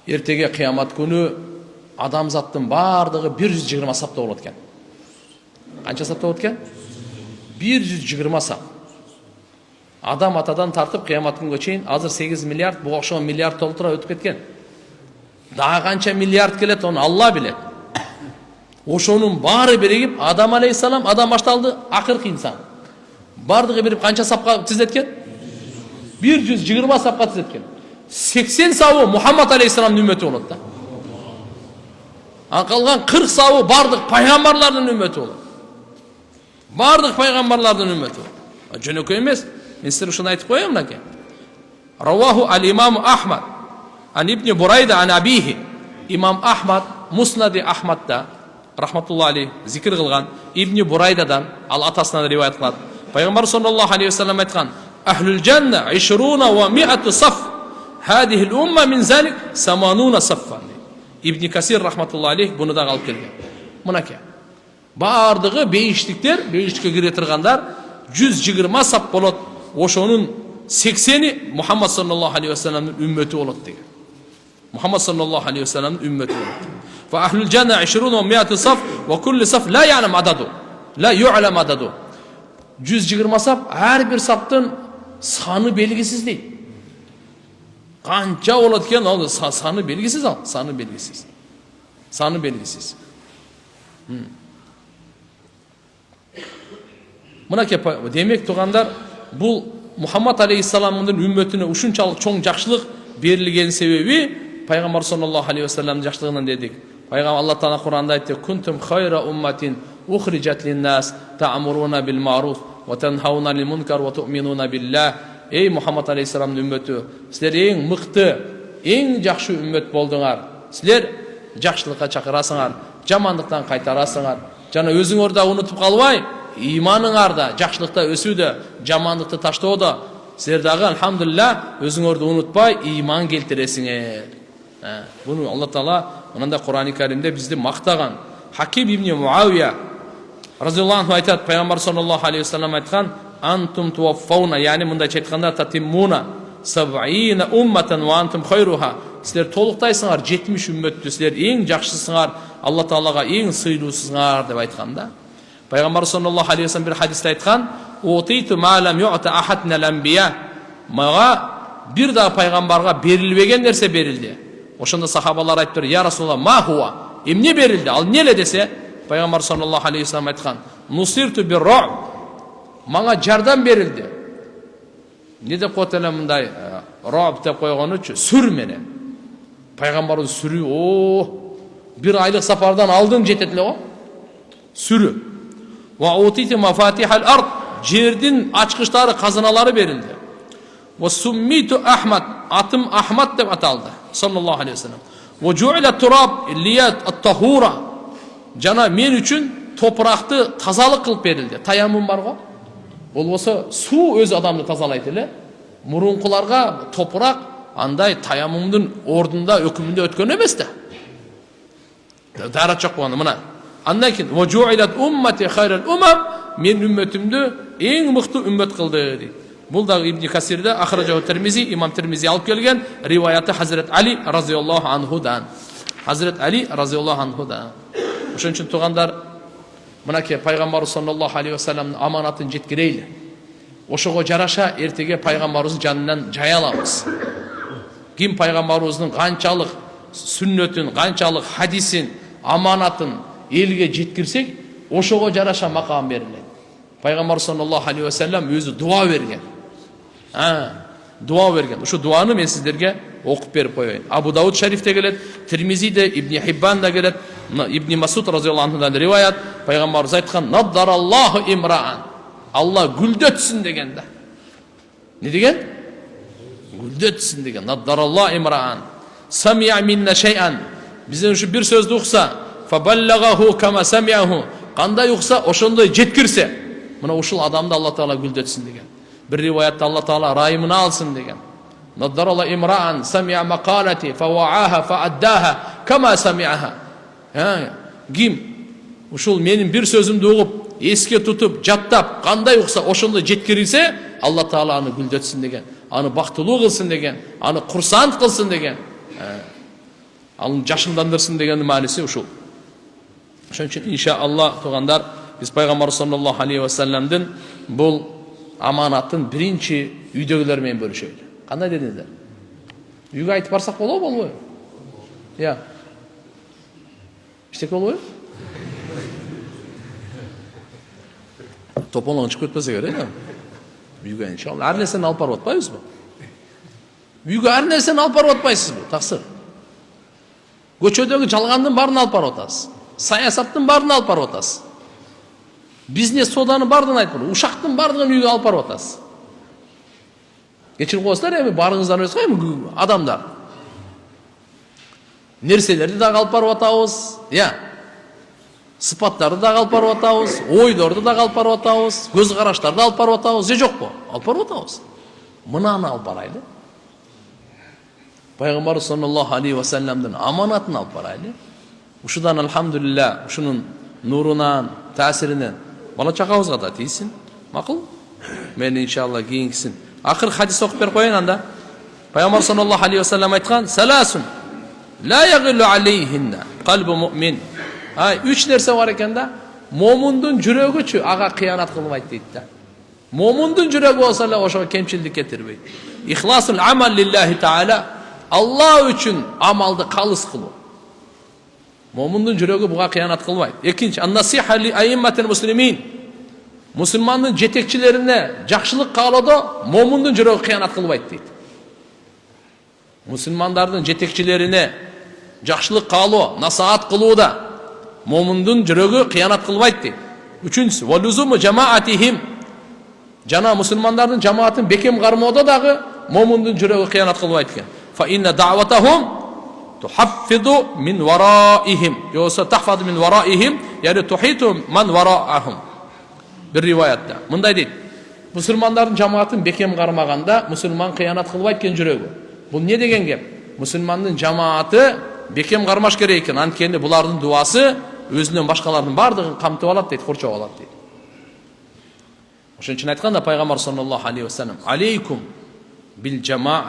эртеге кыямат күнү адамзаттын бардыгы 120 сапта болот экен. Канча сапта болот экен? 120 сап. Адам атадан тартып кыямат күнгө чейин азыр 8 миллиард, буга окшогон миллиард толтура өтүп кеткен. Дагы канча миллиард келет, оны Алла билет. Ошонун баары биригип Адам алейхиссалам, адам башталды, акыркы инсан. Бардыгы бирип канча сапка тизеткен? 120 сапка тизеткен. 80 сабы Мухаммад алейхиссаламдын үммөтү болот да. Калган 40 сабы бардык пайгамбарлардын үммөтү болот. Бардык пайгамбарлардын үммөтү. Жөнөкөй эмес. Мен силерге ушуну айтып коеюн мынакей. Раваху ал-имам Ахмад ан ибн Бурайда ан абихи. Имам Ахмад Муснади Ахмадда рахматуллахи алейхи зикр кылган ибн Бурайдадан, ал атасынан риваят кылат. Пайгамбар саллаллаху алейхи ва саллам айткан: "Ахлул жанна 20 ва 100 саф. Хадихи ал-умма мин залик 80 саффан." Ибн Касир рахматуллахи алейхи буну да алып келген. Мынакей. Бардыгы бейиштиктер, бейиштикке кире тургандар 120 сап болот. Ошонун 80-и Мухаммад саллаллаху алейхи ва салламдын үммөтү болот деген. Мухаммад саллаллаху алейхи ва салламдын үммөтү болот. Fa ahlul janna 20 wa 100 saf wa kullu saf la ya'lam adadu. La yu'lam adadu. 120 sap, her bir saptın sanı belgisiz değil. Kança болот экен, ал саны белгисиз, ал саны белгисиз. Саны белгисиз. Мынакей, демек тугандар, бул Мухаммад алейхиссаламдын үммөтүнө ушунчалык чоң жакшылык берилген себеби пайгамбар саллаллаху алейхи ва салламдын жакшылыгынан дедик. Пайгамбар Аллах Таала Кур'анда айтты: "Кунтум хайра умматин ухриджат лин-нас та'муруна бил-ма'руф ва танхауна лил-мункар ва ту'минуна биллах." Эй Мухаммад алейхиссаламдын үммөтү, силер эң мыкты, эң жакшы үммөт болдуңар. Силер жакшылыкка чакырасыңар, жамандыктан кайтарасыңар. Жана өзүңөр да унутуп калбай, иманыңар да жакшылыкта өсүүдө, жамандыкты таштоодо силер дагы алхамдулилlah өзүңөрдү унутпай иман келтиресиңер. Буну Аллах Таала мындай Кур'ан-ы Каримде бизди мактаган. Хаким ибн Муавия разияллаху анху айтат, пайгамбар саллаллаху алейхи ва саллам айткан: "Антум туаффауна", яни мындайча айтканда татиммуна 70 умматан ва антум хайруха. Силер толуктайсыңар 70 үммөттү, силер эң жакшысыңар, Аллах Таалага эң сыйлуусуңар деп айтканда. Пайгамбар саллаллаху алейхи ва саллам бир хадисте айткан: "Утиту ма лам ю'та ахад минал анбия." Мага бир да пайгамбарга берилбеген нерсе берилди. Ошондо сахабалар айтты: "Я Расулалла, ма хуа?" Эмне берилди? Ал эмне десе, пайгамбар саллаллаху алейхи ва саллам айткан: "Нусирту бир-ру'б." Мага жардам берилди. Не деп коет эле мындай ру'б деп койгонучу сүр менен. Пайгамбардын сүрү, бир айлык сапардан алдын жетет эле го. Сүрү. Ва утиту мафатихал ард. Жердин ачкычтары, казыналары берилди. Ва суммиту Ахмад. Атым Ахмад деп аталды. Саллаллаху алейхи ва саллам. Ва жу'ила тураб лият ат-тахура. Жана мен үчүн топуракты тазалык кылып берилди. Таяммум бар го. Болбосо суу өз адамды тазалайт эле. Мурункуларга топурак андай таяммумдун ордунда өкүмүндө өткөн эмес да. Дара чок болгондо мына. Андан кийин ва жу'илат уммати хайрал умам. Мен үммөтүмдү эң мыкты үммөт кылды дейт. Бул дагы Ибн Касирде Ахраджаху Тирмизи, имам Тирмизи алып келген риваяты Хазрат Али разияллаху анхудан. Хазрат Али разияллаху анхудан. Ошон үчүн тугандар, мынакей пайгамбар саллаллаху алейхи ва салламдын аманатын жеткирейли. Ошого жараша эртеге пайгамбарыбыздын жанынан жай алабыз. Ким пайгамбарыбыздын канчалык сүннөтүн, канчалык хадисин, аманатын элге жеткирсек, ошого жараша макам берилет. Пайгамбар саллаллаху алейхи ва саллям өзү дуа берген. Дуа берген. Ушу дуаны мен сиздерге окуп берип коеюн. Абу Дауд шарифте келет, Тирмизиде, Ибн Хиббанда келет, Ибн Масуд разияллаху анхудан риваят, пайгамбарыбыз айткан: "Наддараллаху имраан". Алла гүлдөтсүн деген да. Не деген? Гүлдөтсүн деген. Наддараллаху имраан. Сами'a minna shay'an. Бизден ушу бир сөздү укса, фабаллагаху кама сами'аху. Кандай укса, ошондой жеткирсе, мына ушул адамды Алла Таала гүлдөтсүн деген. Bir rivayette Allah Teala rayımını alsın degen. Naddarala imra'an sami'a maqalati fawa'aha fa'addaha kama sami'aha. Kim uşul menin bir sözümdü uğup, eske tutup, jattap, kanday uqsa oşonda jetkirilse Allah Teala anı güldötsün degen. Anı baktılуу kılsın degen. Anı kursant kılsın degen. Anı jaşındandırsın degen manisi uşul. Şonuň üçin inşallah tugandar biz Peygamber sallallahu aleyhi ve sellem'den bul amanаттын биринчи үйдөгүлөр менен бөлүшөйлү. Кандай дедиңиздер? Үйгө айтып барсак болобу, болбойбу? Иштек болбойбу? Тополоң чыгып кетпесе керек, Үйгө иншалла ар нерсени алып барып атпайбызбы? Үйгө ар нерсени алып барып атпайсызбы? Таксыр. Көчөдөгү жалгандын баарын алып барып атасыз. Саясаттын баарын алып барып атасыз. Бизнес соданын бардығын айтып барып, ушақтың бардығын үйге алып барып атасыз. Кечирип коесуздар, эми барыңыздан өз эми адамдар. Нерселерди дагы алып барып атабыз, сыпаттарды дагы алып барып атабыз, ойлорду дагы алып барып атабыз, көз караштарды алып барып атабыз, же жокпу? Алып барып атабыз. Мынаны алып барайлы. Пайгамбар саллаллаху алейхи ва салламдын аманатын алып барайлы. Ушудан алхамдулилля, ушунун нурунан, таасиринен бала чакабызга да тийсин. Макул? Мен иншалла кийинкисин. Акыр хадис окуп берип коеюн анда. Пайгамбар саллаллаху алейхи ва саллям айткан: "Саласун ла ягилу алейхинна қалбу муъмин." Үч нерсе бар экен да. Момундун жүрөгүчү ага кыянат кылбайт дейт да. Момундун жүрөгү болсо эле ошого кемчилдик кетирбейт. Ихласул амал лиллахи таала. Алла үчүн амалды калыс кылуу. Момундун жүрөгү буга кыянат кылбайт. Экинчи, ан-насиха ли аимматил муслимин. Мусулмандын жетекчилерине жакшылык каалоодо момундун жүрөгү кыянат кылбайт дейт. Мусулмандардын жетекчилерине жакшылык каалоо, насаат кылууда момундун жүрөгү кыянат кылбайт дейт. Үчүнчүсү, валузуму жамаатихим. Жана мусулмандардын жамаатын бекем кармоодо дагы момундун жүрөгү кыянат кылбайт экен. Фа инна даъватахум tuhaffidu min waraihim. Yoksa tahfadu min waraihim, yani tuhitu man waraahum. Bir rivayatta. Mınday deydi. Müslümanların cemaatın bekem karmaganda Müslüman kıyanat kılbay eken жүрөгү. Бұл не деген кеп? Müslümanın cemaati bekem karmaş керек екен. Анткени булардын дуасы өзүнөн башкалардын бардыгын камтып алат дейт, корчоп алат дейт. Ошон үчүн айтканда пайгамбар саллаллаху алейхи ва саллям: "Алейкум бил жамаа.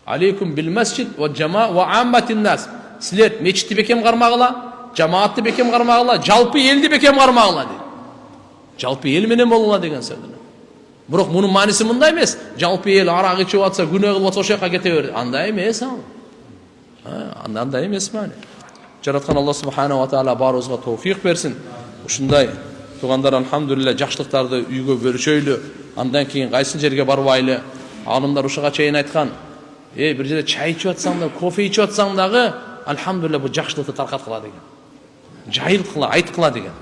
Алейкум бил масжид ва жамаа ва амматин нас." Силер мечитти бекем кармагыла, жамаатты бекем кармагыла, жалпы элди бекем кармагыла дейт. Жалпы эл менен болгула деген сөз. Бирок мунун мааниси мындай эмес. Жалпы эл арак ичип атса, күнөө кылып атса ошол жака кете бер. Андай эмес ал. Андай эмес маани. Жараткан Алла субхана ва таала баарыбызга товфик берсин. Ушундай тугандар алхамдулилла жакшылыктарды үйгө бөлүшөйлү. Андан кийин кайсы жерге барбайлы. Алымдар ушуга чейин айткан: бир жерде чай ичип атсаң да, кофе ичип атсаң дагы алхамдулилла бул жакшылыкты таркаткыла деген. Жайылткыла, айткыла деген.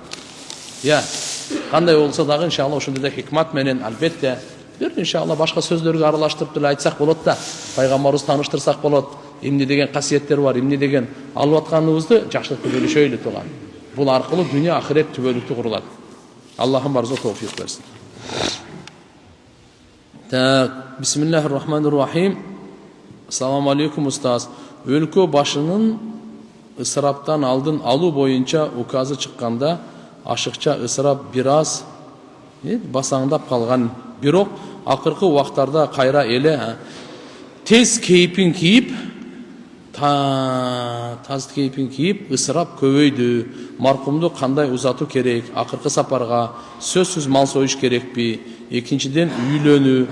Кандай болсо дагы иншалла ошондой да хикмат менен албетте бир иншалла башка сөздөргө аралаштырып деле айтсак болот да. Пайгамбарыбызды тааныштырсак болот. Эмне деген касиеттер бар, эмне деген алып атканыбызды жакшылыкты бөлүшөйлү турган. Бул аркылуу дүйнө ахирет түбөлүктүү курулат. Аллахым барыбызга товфик берсин. Бисмиллахир-рахманир-рахим. Assalamu alaikum ustaz. Өлкө башынын ысыраптан алдын алуу боюнча указы чыкканда ашыкча ысырап бир аз басаңдап калган. Бирок акыркы убактарда кайра эле тез кейпин кийип, ысырап көбөйдү. Маркумду кандай узатуу керек? Акыркы сапарга сөзсүз мал союш керекпи? Экинчиден үйлөнүү,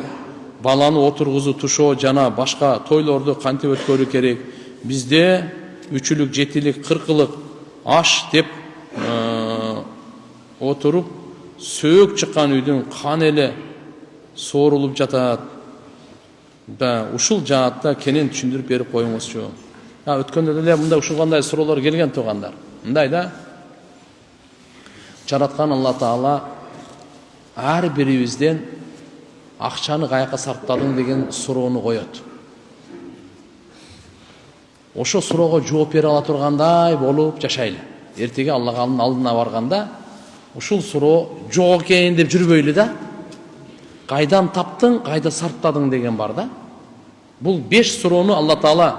баланы отургузуу, тушоо жана башка тойлорду кантип өткөрүү керек? Бизде 3-лүк, 7-лик, 40-лык аш деп отуруп сөөк чыккан үйдүн кан эле соорулуп жатат. Ушул жаатта кенен түшүндүрүп берип коюңузчу. Өткөндө деле мындай ушул кандай суроолор келген туугандар. Мындай да жараткан Алла Таала ар бирибизден акчаны каяка сарптадың деген суроону коет. Ошо суроого жооп бере ала тургандай болуп жашайлы. Эртеге Аллахтын алдына барганда ушул суроо жок экен деп жүрбөйлү да. Кайдан таптың, кайда сарптадың деген бар да. Бул 5 суроону Алла Таала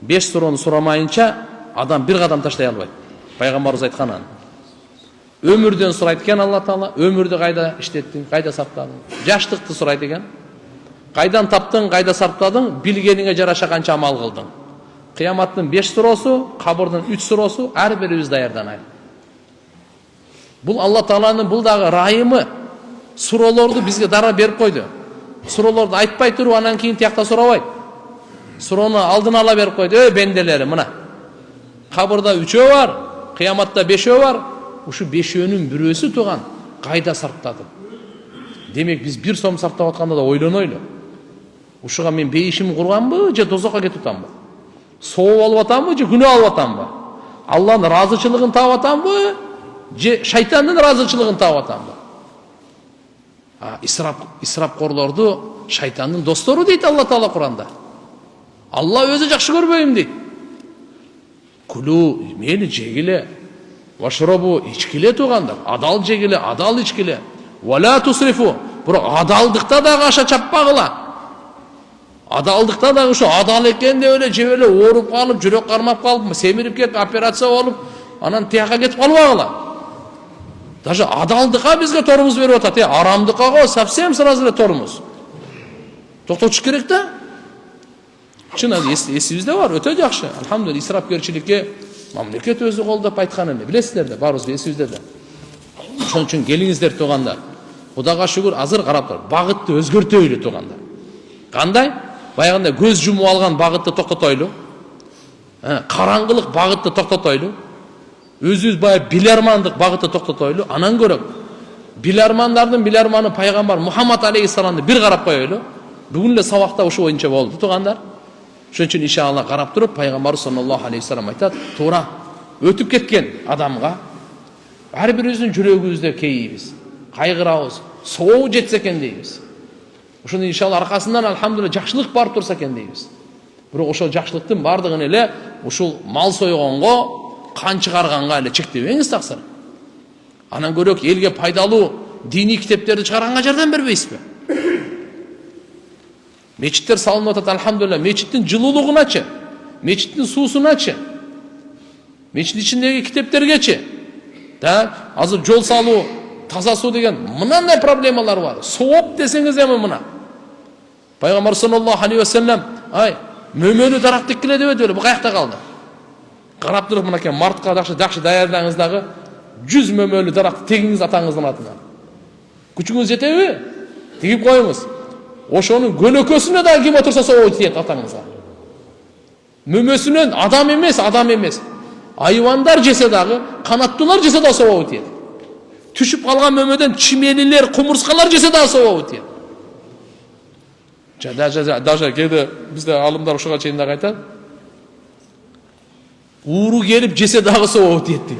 5 суроону сурамайынча адам бир кадам таштай албайт. Пайгамбарыбыз айткан аны. Өмүрдөн сурайт экен Алла Таала, өмүрдү кайда иштеттиң, кайда сарптадың? Жаштыкты сурайт экен. Кайдан таптың, кайда сарптадың? Билгениңе жараша канча амал кылдың? Кыяматтын 5 суроосу, кабырдын 3 суроосу ар бирибиз даярданайық. Бул Алла Тааланын бул дагы райымы. Суроолорду бизге дара берип койду. Суроолорду айтпай туруп анан кийин тиякта сурабайт. Суроону алдын ала берип койду. Бенделери мына. Кабырда 3 бар, кыяматта 5 бар. Ушу 5-өнүн бирөөсү туган кайда сарптадым? Демек биз 1 сом сарптап атканда да ойлонойлу. Ушуга мен бейишим курганбы же дозокко кетип атамбы? Сооп алып атамбы же күнөө алып атамбы? Алланын ыраазычылыгын таап атамбы же шайтандын ыраазычылыгын таап атамбы? Исрапкорлорду шайтандын достору дейт Алла Таала Куранда. Алла өзү жакшы көрбөйм дейт. Кулу мени жегиле, вашробу ичкиле туугандар. Адал жегиле, адал ичкиле. Вала тусрифу. Бирок адалдыкта дагы аша чаппагыла. Адалдыкта дагы ушу адал экен деп эле жеп эле ооруп калып, жүрөк кармап калып, семирип кетип, операция болуп, анан тияка кетип калбагыла. Даже адалдыкка бизге торумуз берип атат. Арамдыкка го совсем сразу эле торумуз. Токтотуш керек да. Чын эсибизде бар, өтө жакшы. Алхамдулилlah, исрапкерчиликке мамлекет өзү колдоп айткан эле. Билесиздер да, барыбыз эсибизде да. Ошон үчүн келиңиздер туугандар. Кудайга шүгүр, азыр карап тур. Багытты өзгөртөйлү туугандар. Кандай? Баягында көз жумуп алган багытты токтотойлу. Караңгылык багытты токтотойлу. Өзүбүз баягы билармандык багытты токтотойлу. Анан көрөк. Билармандардын биларманы пайгамбар Мухаммад алейхиссаламды бир карап коелу. Бүгүн эле сабакта ошо боюнча болду туугандар. Ошон үчүн иншалла карап туруп пайгамбар саллаллаху алейхи вассалам айтат, туура өтүп кеткен адамга ар бирибиздин жүрөгүбүздө кейибиз, кайгырабыз, соо жетсе экен дейбиз. Ошону иншалла аркасынан алхамдулилlah жакшылык барып турса экен дейбиз. Бирок ошол жакшылыктын бардыгын эле ушул мал сойгонго, кан чыгарганга эле чектебеңиз таксыр. Анан көрөк элге пайдалуу диний китептерди чыгарганга жардам бербейсизби? Мечиттер салынып атат, алхамдулилlah. Мечиттин жылуулугуначы, мечиттин суусуначы, мечит ичиндеги китеппергечи. Да, азыр жол салуу, таза суу деген мынандай проблемалар бар. Сооп десеңиз эми мына. Пайгамбар саллаллаху алейхи вассалам, мөмөлүү дарак тиккиле деп эле, бу каякта калды? Карап туруп мынакей мартка жакшы даярдаңыз дагы 100 мөмөлүү даракты тегиңиз атаңыздын атына. Күчүңүз жетеби? Тигип коюңуз. Ошонун көлөкөсүнө да ким отурса соо тиет атаңызга. Мөмөсүнөн адам эмес. Айвандар жесе дагы, канаттуулар жесе да соо тиет. Түшүп калган мөмөдөн чимелилер, кумурскалар жесе да соо тиет. Даже кээде бизде алымдар ушуга чейин дагы айтат. Ууру келип жесе дагы соо тиет дейт.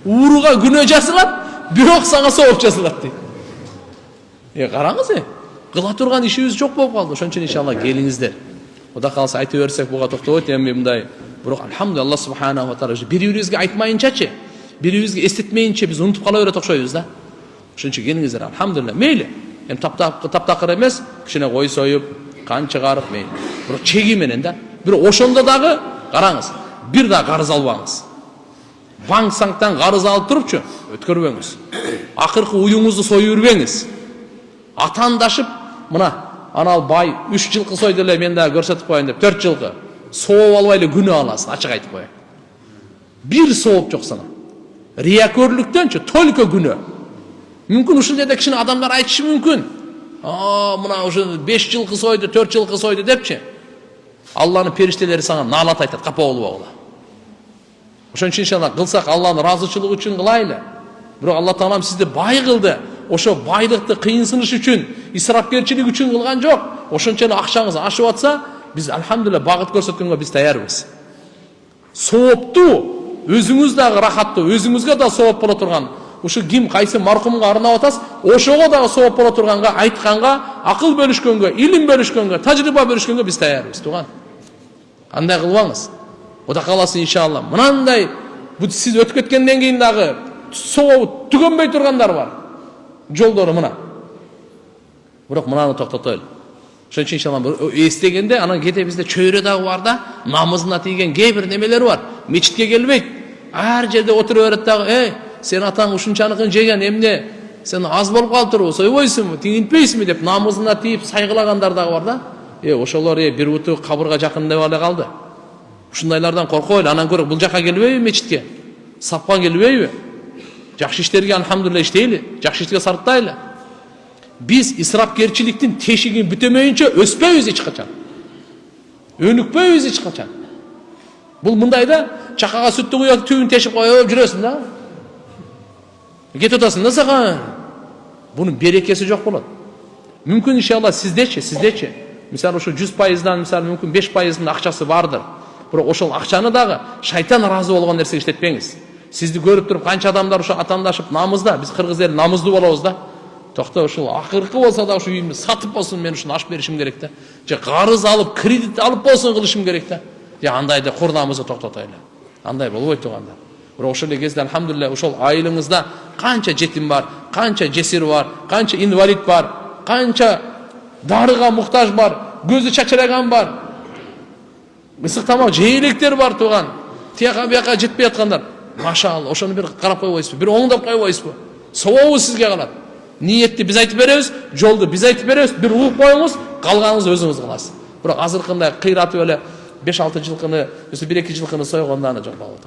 Ууруга күнөө жазылат, бирок сага сооп жазылат дейт. Караңыз, кыла турган ишибиз жок болуп калды. Ошон үчүн иншалла келиңиздер. Кудай калса айта берсек буга токтойт эми мындай. Бирок алхамдулилlah Алла субханаху ва таала бири-бирибизге айтмайынчачы, бири-бирибизге эстетмейинче биз унутуп кала берет окшойбуз да. Ошон үчүн келиңиздер, алхамдулилlah. Мейли. Эми таптакыр эмес, кичине кой союп, кан чыгарып мейли. Бирок чеги менен да. Бирок ошондо дагы караңыз, бир да карыз албаңыз. Банк-санктан карыз алып турупчу, өткөрбөңүз. Акыркы уюңузду сою бербеңиз. Атандашып, мына анал бай 3 жылкы сойду эле, мен да көрсөтүп коеюн деп 4 жылкы сооп албай эле күнөө аласыз, ачык айтып коеюн. Бир сооп жок сана. Риякөрлүктөнчү только күнөө. Мүмкүн ушул жерде кичине адамдар айтышы мүмкүн. Мына ушу 5 жылкы сойду, 4 жылкы сойду депчи. Алланын периштелери сага наалат айтат, капа болбогула. Ошон үчүн иншалла кылсак Алланын ыраазычылыгы үчүн кылайлы. Бирок Алла Таалам сизди бай кылды. Ошо байлыкты кыйынсыныш үчүн, исрапкерчилик үчүн кылган жок. Ошончо эле акчаңыз ашып атса, биз альхамдулилля багыт көрсөткөнгө биз даярбыз. Соопту, өзүңүз дагы рахаттуу, өзүңүзгө да сооп боло турган. Ушу ким кайсы маркумга арнап атасыз, ошого дагы сооп боло турганга, айтканга, акыл бөлүшкөнгө, илим бөлүшкөнгө, тажрыйба бөлүшкөнгө биз даярбыз, тууган. Андай кылбаңыз. Кудай кааласа иншалла. Мынандай бу сиз өтүп кеткенден кийин дагы соо түгөнбөй тургандар бар. Жолдору мына. Бирок мынаны токтотойлу. Ошон үчүн иншалла эстегенде анан кете бизде чөйрө дагы бар да, намазына тийген кээ бир немелер бар. Мечитке келбейт. Ар жерде отуруп берет дагы, сен атаң ушунчаныкын жеген, эмне сен аз болуп калыптырбы, сойбойсуңбу, тигинтпейсиңби деп намазына тийип сайгылагандар дагы бар да. Ошолор бир буту кабырга жакын деп эле калды. Ушундайлардан коркойлу. Анан көрөк бул жака келбейби мечитке? Сапка келбейби? Жакшы иштерге алхамдулилла иштейли, жакшы иштерге сарптайлы. Биз исрапкерчиликтин тешигин бүтөмөйүнчө өспөйбүз эч качан. Өнүкпөйбүз эч качан. Бул мындай да, чакага сүттү куюп түбүн тешип коюп жүрөсүң да. Кетип атасың да сага. Бунун берекеси жок болот. Мүмкүн иншалла сиздечи. Мисалы ушу 100%дан мисалы мүмкүн 5%-ын акчасы бардыр. Бирок ошол акчаны дагы шайтан ыраазы болгон нерсеге иштетпеңиз. Сизди көрүп туруп канча адамдар ушу атандашып намызда, биз кыргыз эл намыздуу болобуз да. Токто ушул акыркы болсо да ушу үйүмдү сатып болсун мен ушуну ачып беришим керек да. Же карыз алып, кредит алып болсун кылышым керек да. Же андайды курнамызды токтотойлу. Андай болбойт тугандар. Бирок ошол эле кезде алхамдулилля ошол айылыңызда канча жетим бар, канча жесир бар, канча инвалид бар, канча дарыга муктаж бар, көзү чачыраган бар. Ысык тамак жей электер бар туган. Тияка бияка жетпей аткандар. Машалла, ошону бир карап койбойсузбу? Бир оңдоп койбойсузбу? Сообу сизге калат. Ниетти биз айтып беребиз, жолду биз айтып беребиз, бир угуп коюңуз, калганыңызды өзүңүз кыласыз. Бирок азыркындай кыйратып эле 5-6 жылкыны, өзү 1-2 жылкыны сойгонданы жок болот.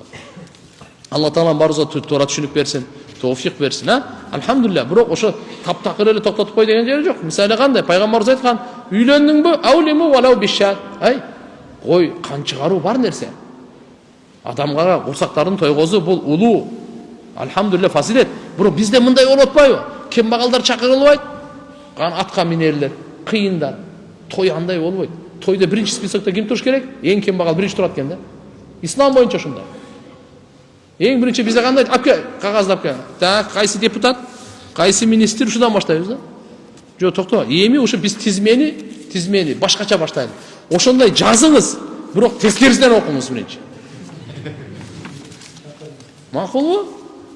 Алла Таалам барыбызга туура түшүнүк берсин, тоофик берсин, Алхамдулилля. Бирок ошо таптакыр эле токтотуп кой деген жери жок. Мисалы кандай? Пайгамбарыбыз айткан: "Үйлөндүңбү? Аулиму валау бишат." Кой кан чыгаруу бар нерсе. Адамга курсактарын тойгозуу бул улуу. Алхамдулилля фазилет. Бирок бизде мындай болуп атпайбы? Кембагалдар чакырылбайт. Кан атка минерлер, кыйындар. Той андай болбойт. Тойда биринчи списокто ким туруш керек? Эң кембагал биринчи турат экен да. Ислам боюнча ушундай. Эң биринчи бизде кандай? Апке, кагазды апке. Так, кайсы депутат, кайсы министр ушудан баштайбыз да. Жок, токто. Эми ушу биз тизмени башкача баштайлы. Ошондой жазыңыз, бирок тескерисинен окуңуз биринчи. Макулбу?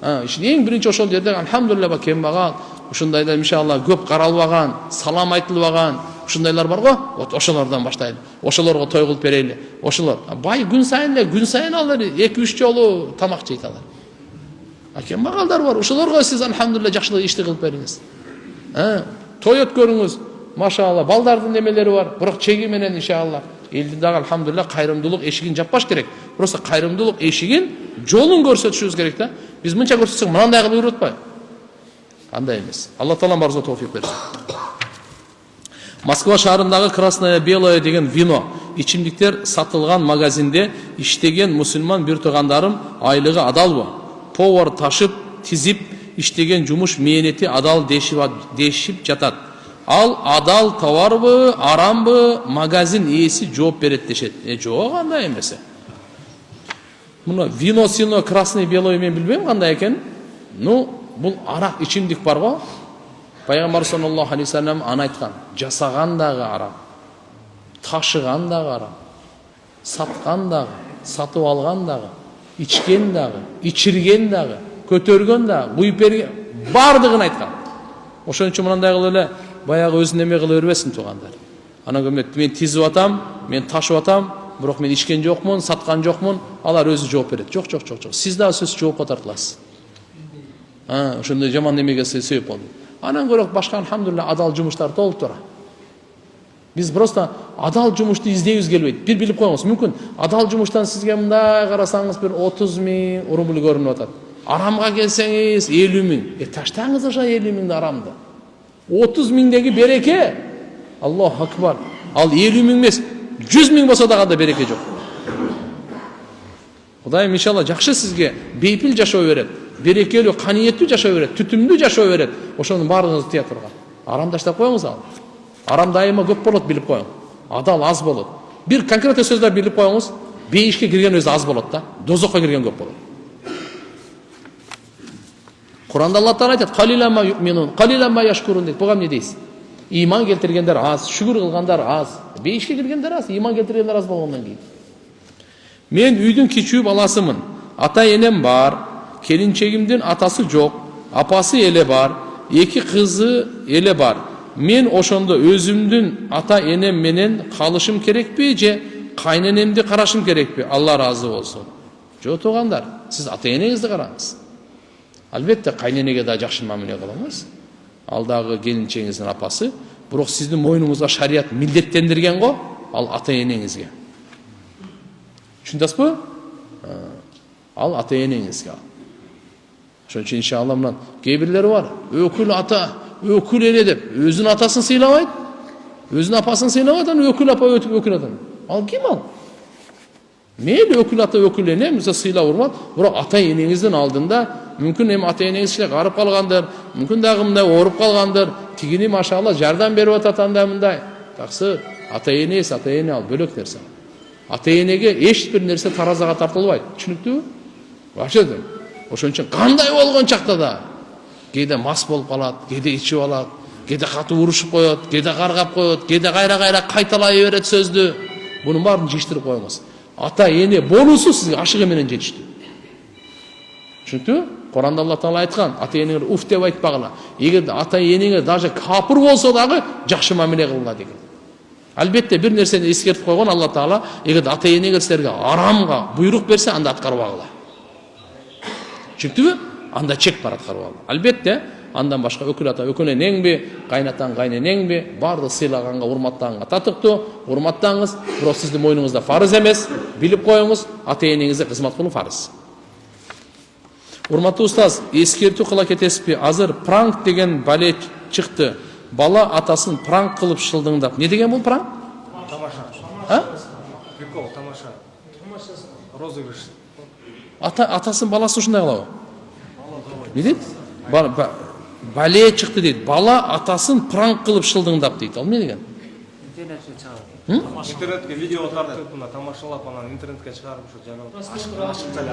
Эң биринчи ошол жерде алхамдулилля кембагал, ушундайда иншалла көп каралбаган, салам айтылбаган, ушундайлар бар го, ошолордон баштайлы. Ошолорго той кылып берели. Ошолор бай күн сайын алар 2-3 жолу тамак жейт алар. Кембагалдар бар, ошолорго сиз алхамдулилля жакшылык ишти кылып бериңиз. Той өткөрүңүз. Машалла, балдардын немелери бар. Бирок чеги менен иншалла элдин дагы алхамдулилля кайрымдуулук эшигин жаппаш керек. Просто кайрымдуулук эшигин жолун көрсөтүшүбүз керек да. Биз мынча көрсөтсөк мынандай кылып үйрөтүп атпайбы? Андай эмес. Алла Таалам барыбызга тоофик берсин. Москва шаарындагы Красное Белое деген вино ичимдиктер сатылган магазинде иштеген мусулман бир туугандарым айлыгы адалбы? Повар ташып, тизип иштеген жумуш мээнети адал дешип жатат. Ал адал товарбы, арамбы, магазин ээси жооп берет дешет. Жок, андай эмесе. Мына вино, красный, белый мен билбейм кандай экен. Бул арак ичимдик бар го. Пайгамбар саллаллаху алейхи вассалам аны айткан. Жасаган дагы арам, ташыган дагы арам, саткан дагы, сатып алган дагы, ичкен дагы, ичирген дагы, көтөргөн дагы, буйуп берген бардыгын айткан. Ошон үчүн мындай кылып эле баягы өзүн эме кыла бербесин туугандар. Анан көмөт мен тизип атам, мен ташып атам, бирок мен ичкен жокмун, саткан жокмун, алар өзү жооп берет. Жок. Сиз дагы сөз жоопко тартыласыз. Ошондой жаман эмеге себеп болду. Анан көрөк башка алхамдулилля адал жумуштар толуп тура. Биз просто адал жумушту издейбиз келбейт. Бир билип коюңуз, мүмкүн адал жумуштан сизге мындай карасаңыз бир 30.000 рубль көрүнүп атат. Арамга келсеңиз 50.000. Таштаңыз ошо 50.000 арамды. 30.000деги береке. Аллаху акбар. Ал 50.000 эмес, 100.000 болсо да кандай береке жок. Кудайым иншалла жакшы сизге бейпил жашоо берет, берекелүү, каниеттүү жашоо берет, түтүмдүү жашоо берет. Ошонун баардыгыңызды тыя турган. Арам таштап коюңуз ал. Арам дайыма көп болот, билип коюң. Адал аз болот. Бир конкреттүү сөздөр билип коюңуз. Бейишке кирген өзү аз болот да, дозокко кирген көп болот. Куранда Алла Таала айтат: "Калилама юминун, калилама яшкурун" дейт. Буга эмне дейсиз? Иман келтиргендер аз, шүгүр кылгандар аз, бейишке киргендер аз, иман келтиргендер аз болгондон кийин. Мен үйдүн кичүү баласымын. Ата-энем бар, келинчегимдин атасы жок, апасы эле бар, эки кызы эле бар. Мен ошондо өзүмдүн ата-энем менен калышым керекпи же кайненемди карашым керекпи? Алла разы болсун. Жок туугандар, сиз ата-энеңизди караңыз. Албетте кайненеге да жакшы мамиле кылыңыз. Ал дагы келинчегиңиздин апасы, бирок сиздин мойнуңузга шарият милдеттендирген го, ал ата-энеңизге. Түшүндүңүзбү? Ал ата-энеңизге. Ошон үчүн иншалла мындан кээ бирлери бар. Өкүл ата, өкүл эне деп өзүнүн атасын сыйлабайт, өзүнүн апасын сыйлабайт, анан өкүл апа, өкүл ата. Ал ким ал? Мейли өкүл ата, өкүл эне, мисалы сыйлап урмат, бирок ата-энеңиздин алдында мүмкүн эми ата-энеңиз кичине карып калгандыр, мүмкүн дагы мындай ооруп калгандыр, тигини машалла жардам берип атат анда мындай. Таксы, ата-энеңиз, ата-эне ал бөлөк нерсе. Ата-энеге эч бир нерсе таразага тартылбайт. Түшүнүктүүбү? Башыдым. Ошон үчүн кандай болгон чакта да кээде мас болуп калат, кээде ичип алат, кээде катуу урушуп коет, кээде каргап коет, кээде кайра кайталай берет сөздү. Бунун баарын жиштирип коюңуз. Ата-эне болуусу сизге ашыгы менен жетиштүү. Түшүнүктүбү? Куранда Алла Таала айткан, ата-энеңер уф деп айтпагыла. Эгер ата-энеңер даже капыр болсо дагы жакшы мамиле кылгыла деген. Албетте бир нерсени эскертип койгон Алла Таала, эгер ата-энеңер силерге арамга буйрук берсе, анда аткарбагыла. Түшүнүктүбү? Анда чек бар, аткарбагыла. Албетте андан башка өкүл ата, өкүл энеңби, кайнатаң, кайненеңби, барды сыйлаганга, урматтаганга татыктуу, урматтаңыз. Бирок сиздин мойнуңузда фарыз эмес, билип коюңуз, ата-энеңизге кызмат кылуу фарыз. Урматтуу устаз, эскертүү кыла кетесизби? Азыр пранк деген бале чыкты. Бала атасын пранк кылып шылдыңдап. Не деген бул пранк? Тамаша. Прикол, тамаша. Розыгрыш. Атасын баласы ушундай кылабы? Не дейт? Бале чыкты дейт. Бала атасын пранк кылып шылдыңдап дейт. Ал эмне деген? Интернетке чыгарып. Интернетке видео тартып, мына тамашалап, анан интернетке чыгарып ушу жаралып. Ашыкча эле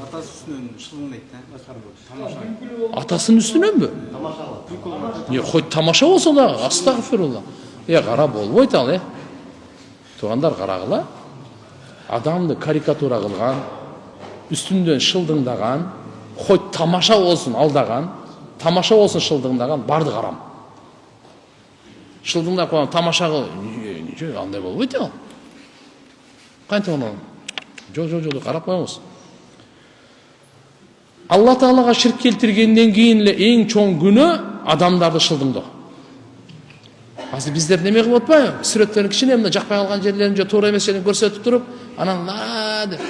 атасы үстүнөн шылдыңдайт да. Тамаша. Атасынын үстүнөнбү? Не, хоть тамаша болсо да, астагфирулла. Кара болбойт ал, Туугандар карагыла. Адамды карикатура кылган, үстүндөн шылдыңдаган, хоть тамаша болсун алдаган, тамаша болсун шылдыңдаган, барды харам. Шылдыңдап койгон тамаша кыл, андай болбойт ал. Кантип аны? Жок, карап коюңуз. Алла Таалага ширк келтиргенден кийин эле эң чоң күнөө адамдарды шылдыңдоо. Азыр биздер неме кылып атпайбы? Сүрөттөрүн кичине мына жакпай калган жерлерин же туура эмес жерин көрсөтүп туруп, анан деп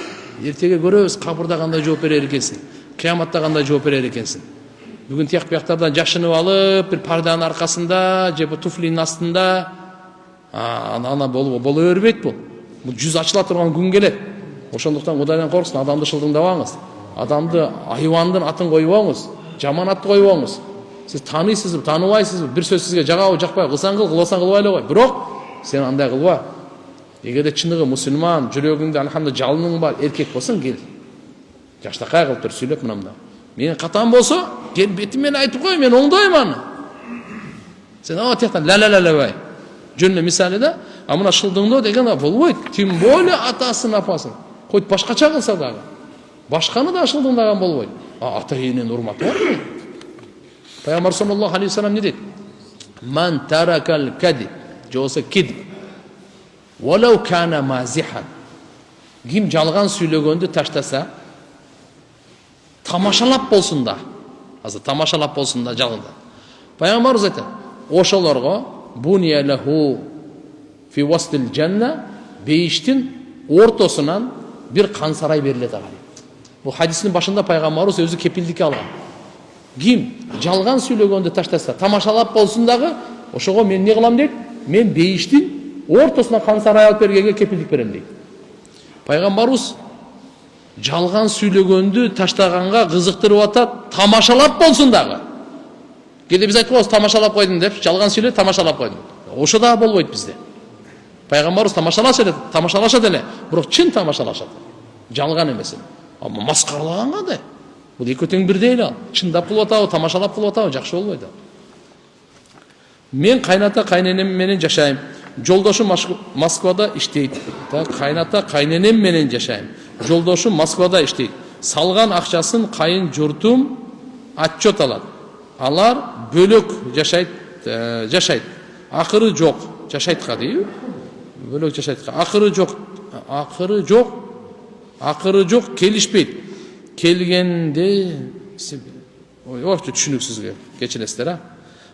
эртеге көрөбүз кабырда кандай жооп берер экенсиң, кыяматта кандай жооп берер экенсиң. Бүгүн тияк бияктардан жашынып алып, бир парданын аркасында же бу туфлинин астында ана боло бербейт бул. Бул жүз ачыла турган күн келет. Ошондуктан Кудайдан корксун, адамды шылдыңдабаңыз. Адамды айвандын атын койбоңуз, жаман атты койбоңуз. Сиз тааныйсызбы, тааныбайсызбы, бир сөз сизге жагабы, жакпайбы, кылсаң кыл, кылбасаң кылбай эле кой. Бирок сен андай кылба. Эгерде чыныгы мусулман, жүрөгүңдө алхамдулилlah жалының бар, эркек болсоң кел. Жаштакай кылып тур сүйлөп мынамда. Мен катан болсо, кел бетим менен айтып кой, мен оңдойм аны. Сен тияктан ла жөн мисалы да, а мына шылдыңдоо деген болбойт. Тим более атасын, апасын. Хоть башкача кылса дагы. Башканы да шылдыңдаган болбойт. Ата-эненин урматы барбы? Пайгамбар саллаллаху алейхи вассалам не дейт? Ман таракал кадиб, жоосо кидиб. Валау кана мазихан. Ким жалган сүйлөгөндү таштаса, тамашалап болсун да. Азыр тамашалап болсун да жалганда. Пайгамбарыбыз айтат: ошолорго буния лаху фи вастил жанна, бейиштин ортосунан бир кансарай берилет ага. Бул хадистин башында пайгамбарыбыз өзү кепилдикке алган. Ким жалган сүйлөгөндү таштаса, тамашалап болсун дагы, ошого мен не кылам дейт? Мен бейиштин ортосуна кансарай алып бергенге кепилдик берем дейт. Пайгамбарыбыз жалған сүйлөгөндү таштаганга кызыктырып атат, тамашалап болсун дагы. Кээде биз айтып коебуз тамашалап койдум деп, жалган сүйлөп тамашалап койдум. Ошо да болбойт бизде. Пайгамбарыбыз тамашалашат эле, бирок чын тамашалашат. Жалган эмес. Ама маскаралаган кандай? Бул экөө тең бирдей эле. Чындап кылып атабы, тамашалап кылып атабы, жакшы болбойт. Мен кайната кайненем менен жашайм. Жолдошум Москвада иштейт. Кайната кайненем менен жашайм. Жолдошум Москвада иштейт. Салган акчасын кайын журтум отчет алат. Алар бөлөк жашайт. Акыры жок. Жашайтка дейби? Бөлөк жашайтка. Акыры жок келишпейт. Келгенде ошто түшүнүксүз кечиресиздер, а?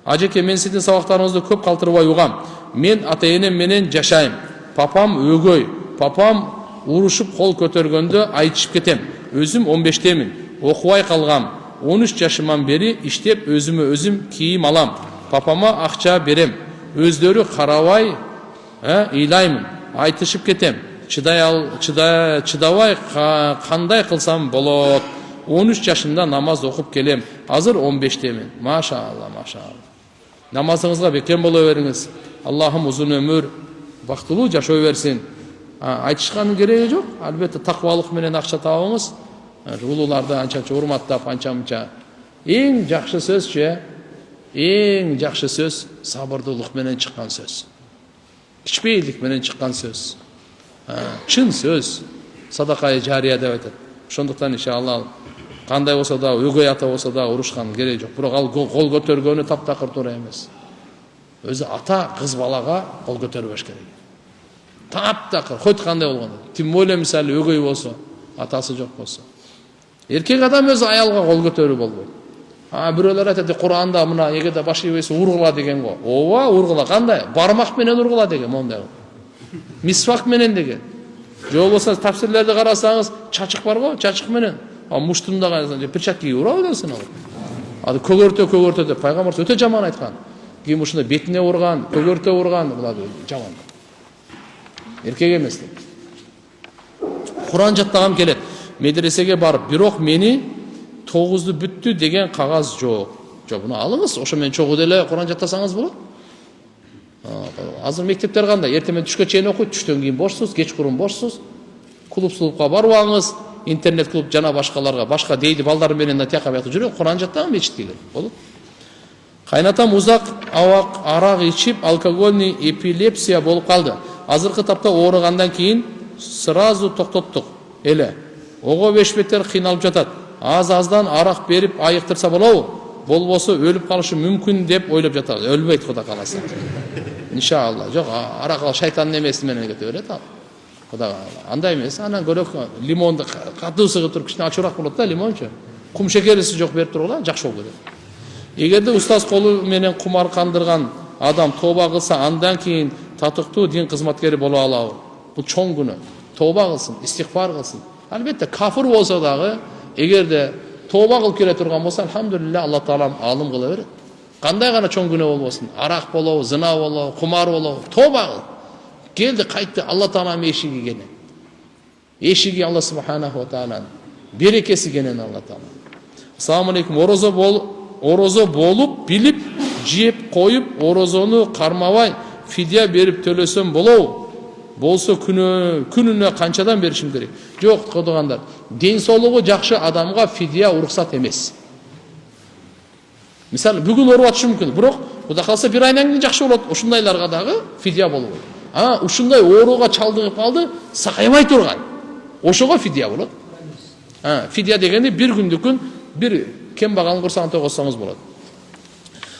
Ажеке, мен сиздин сабактарыңызды көп калтырбай угам. Мен ата-энем менен жашайм. Папам өгөй. Папам урушуп кол көтөргөндө айтышып кетем. Өзүм 15-темин. Окубай калгам. 13 жашыман бери иштеп өзүмө өзүм кийим алам. Папама акча берем. Өздөрү карабай, ыйлаймын. Айтышып кетем. Чыдабай кандай кылсам болот? 13 жашымда намаз окуп келем. Азыр 15-темин. Машалла, машалла. Намазыңызга бекем боло бериңиз. Аллахым узун өмүр, бактылуу жашоо берсин. Айтышканын кереги жок. Албетте таквалык менен акча табыңыз. Улууларды анча-мынча урматтап, анча-мынча. Эң жакшы сөз сабырдуулук менен чыккан сөз. Кичпейлик менен чыккан сөз. Чын сөз. Садакай жария деп айтат. Ошондуктан иншалла кандай болсо да, өгөй ата болсо да урушкан кереги жок. Бирок ал кол көтөргөнү таптакыр туура эмес. Өзү ата кыз балага кол көтөрбөш керек. Таптакыр, хоть кандай болгондо. Тим более мисалы өгөй болсо, атасы жок болсо. Эркек адам өзү аялга кол көтөрүү болбойт. Бирөөлөр айтат, Куранда мына эгерде баш ийбесе ургула деген го. Ооба, ургула кандай? Бармак менен ургула деген мондай. Мисвак менен деген. Же болбосо тафсирлерди карасаңыз, чачык барго, чачык менен. Муштундагы перчаткага ура берсин ал. Көгөртө деп пайгамбар өтө жаман айткан. Ким ушунда бетине урган, көгөртө урган, булар жаман. Эркек эмес деп. Куран жаттагам келет. Медресеге барып, бирок мени 9-ду бүттү деген кагаз жок. Жок, буну алыңыз, ошо менен чогуу деле Куран жаттасаңыз болот. Азыр мектептер кандай? Эртең менен түшкө чейин окуйт, түштөн кийин бошсуз, кечкурун бошсуз. Клуб-клубка барбаңыз, интернет клуб жана башкаларга, башка дейди балдар менен да тияка бияка жүрөк, Куран жаттаган мечитке келип болот. Кайнатам узак арак ичип, алкогольный эпилепсия болуп калды. Азыркы тапта ооругандан кийин сразу токтоттук эле. Ого бешбеттер кыйналып жатат. Аз-аздан арак берип айыктырса болобу? Болбосо өлүп калышы мүмкүн деп ойлоп жатат. Өлбөйт Кудай кааласа. Иншалла. Жок, арак ал шайтандын эмеси менен кете берет ал. Кудай андай эмес. Анан көлөк лимонду катуу сыгып туруп кичине ачуураак болот да лимончу. Кум шекериси жок берип тургула, жакшы болуп кетет. Эгерде устаз колу менен кумар кандырган адам тооба кылса, андан кийин татыктуу дин кызматкери боло алабы? Бул чоң күнөө. Тооба кылсын, истигфар кылсын. Албетте кафыр болсо дагы, эгерде тооба кылып келе турган болсо, алхамдулилля, Алла Таалам алым кыла берет. Кандай гана чоң күнөө болбосун, арак болобу, зына болобу, кумар болобу, тооба кыл. Келди, кайтты, Алла Таалам эшиги кенен. Эшиги Алла Субханаху ва Тааланын берекеси кенен Алла Таала. Ассаламу алейкум. Орозо болуп, билип, жеп коюп, орозону кармабай, фидия берип төлөсөм болобу? Болсо күнүнө канчадан беришим керек? Жок, кодугандар. Ден соолугу жакшы адамга фидия уруксат эмес. Мисалы, бүгүн ооруп атышы мүмкүн, бирок Кудай калса бир айдан кийин жакшы болот. Ушундайларга дагы фидия болбойт. Ушундай ооруга чалдыгып калды, сакайбай турган. Ошого фидия болот. Фидия дегенде бир күндүкүн бир кембагалын курсагын тойгосоңуз болот.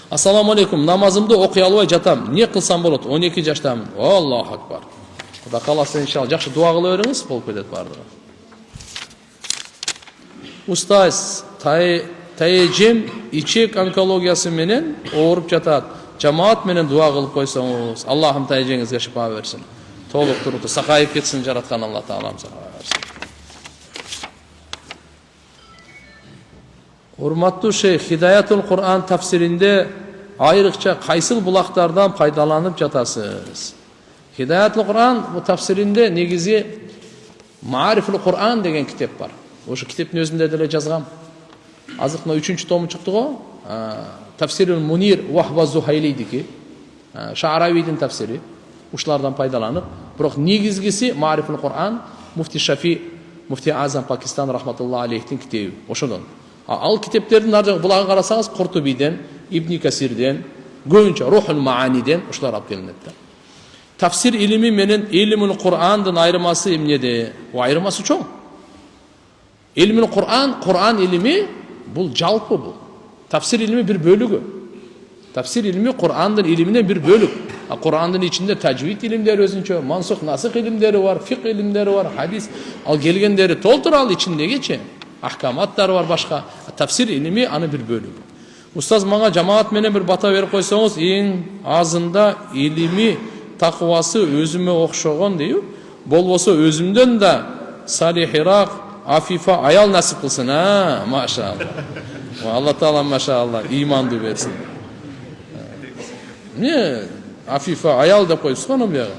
Ассаламу алейкум. Намазымды окуй албай жатам. Не кылсам болот? 12 жаштамын. Аллаху акбар. Кудай кааласа иншалла жакшы дуа кыла бериңиз, болуп кетет бардыгы. Устаз, тайежем ичек онкологиясы менен ооруп жатат. Жамаат менен дуа кылып койсоңуз, Аллахым тайежеңизге шифа берсин. Толук туруктуу сакайып кетсин, жараткан Алла Таалам сакай берсин. Урматтуу шейх, Хидаятул Кур'ан тафсиринде айрыкча кайсыл булактардан пайдаланып жатасыз? Хидаятул Кур'ан бу тафсиринде негизи Маарифул Qur'an деген китеп бар. Ошо китептин өзүндө деле жазгам. Азыр мына 3-чү тому чыкты го. Тафсирул Мунир Вахва Зухайлидики. Шааравийдин тафсири. Ушулардан пайдаланып, бирок негизгиси Маарифул Qur'an Муфти Шафи, Муфти Азам Пакистан рахматуллахи алейхтин китеби. Ошодон. Ал китептердин ар жагы булагын карасаңыз Куртубиден, Ибн Касирден, көбүнчө Рухул Мааниден ушулар алып келинет да. Тафсир илими менен илмул Qur'андын айырмасы эмнеде? Айырмасы чоң. Илмул Qur'ан илими бул жалпы бул. Тафсир илими бир бөлүгү. Тафсир илими Qur'андын илиминен бир бөлүк. Qur'андын ичинде тажвид илимдери өзүнчө, мансух насых илимдери бар, фикh илимдери бар, хадис, ал келгендери толтур ал ичиндегичи. Ахкаматтары бар башка. Тафсир илими аны бир бөлүгү. Устаз мага жамаат менен бир бата берип койсоңуз, эң азында илими таквасы өзүмө окшогон дейби. Болбосо өзүмдөн да салихирак, афифа аял насип кылсын. Машалла. Алла таала машалла иманды берсин. Не афифа аял деп койсуз го бияга.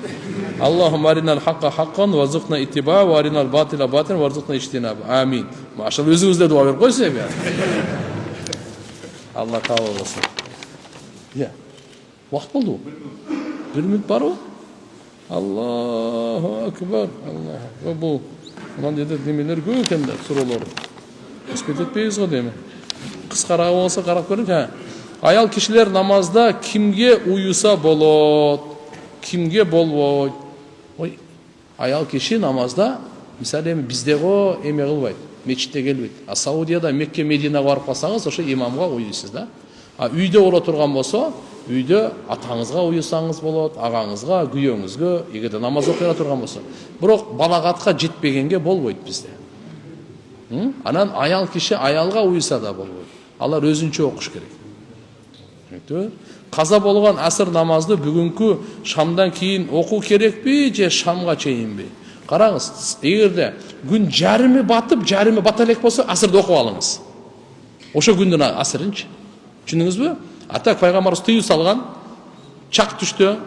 Аллахумма аринал хакка хаккан варзукна иттиба ва аринал батила батин варзукна иштинаб. Амин. Машалла өзүңүздө дуа берип койсуз бияга. Алла кабыл кылсын. Я. Вакыт болду. 1 мүнөт барбы? Аллаху акбар. Аллах. Бул мындай демелер көп экен да, суроолор. Эспет этпейбиз го деме. Кыскараак болсо карап көрүңүз. Аял кишилер намазда кимге уюса болот, кимге болбойт. Ой, аял киши намазда, мисалы эми бизде го эме кылбайт, мечитте келбейт. А Саудияда Мекке, Мединага барып калсаңыз, ошо имамга уюйсуз да. А үйдө боло турган болсо, үйдө атаңызга уюсаңыз болот, агаңызга, күйөөңүзгө, эгерде намаз окуя турган болсо. Бирок балагатка жетпегенге болбойт бизде. Анан аял киши аялга уюса да болбойт. Алар өзүнчө окуш керек. Каза болгон асыр намазды бүгүнкү шамдан кийин окуу керекпи же шамга чейинби? Караңыз, эгерде күн жарымы батып, жарымы бата элек болсо, асырды окуп алыңыз. Ошо күндүн асырынчы. Түшүндүңүзбү? Атак пайгамбарыбыз тыюу салган, чак түштө,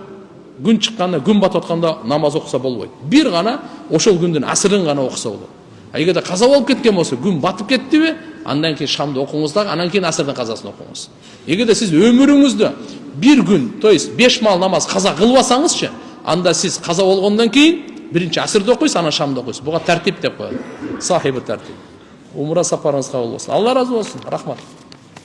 күн чыкканда, күн батып атканда намаз окуса болбойт. Бир гана ошол күндүн асырын гана окуса болот. А эгерде каза болуп кеткен болсо, күн батып кеттиби, андан кийин шамды окуңуз да, андан кийин асырдын казасын окуңуз. Эгерде сиз өмүрүңүздө бир күн, то есть 5 мал намаз каза кылбасаңызчы, анда сиз каза болгондон кийин биринчи асырды окуйсуз, анан шамды окуйсуз. Буга тартип деп коет. Сахиби тартип. Умра сапарыңыз кабыл болсун. Алла разы болсун. Рахмат.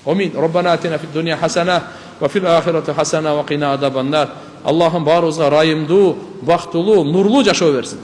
Амин. Роббана атина фид дуния хасана ва фил ахирати хасана ва кина азабан нар. Аллахым барыбызга райымдуу, бактылуу, нурлуу жашоо берсин.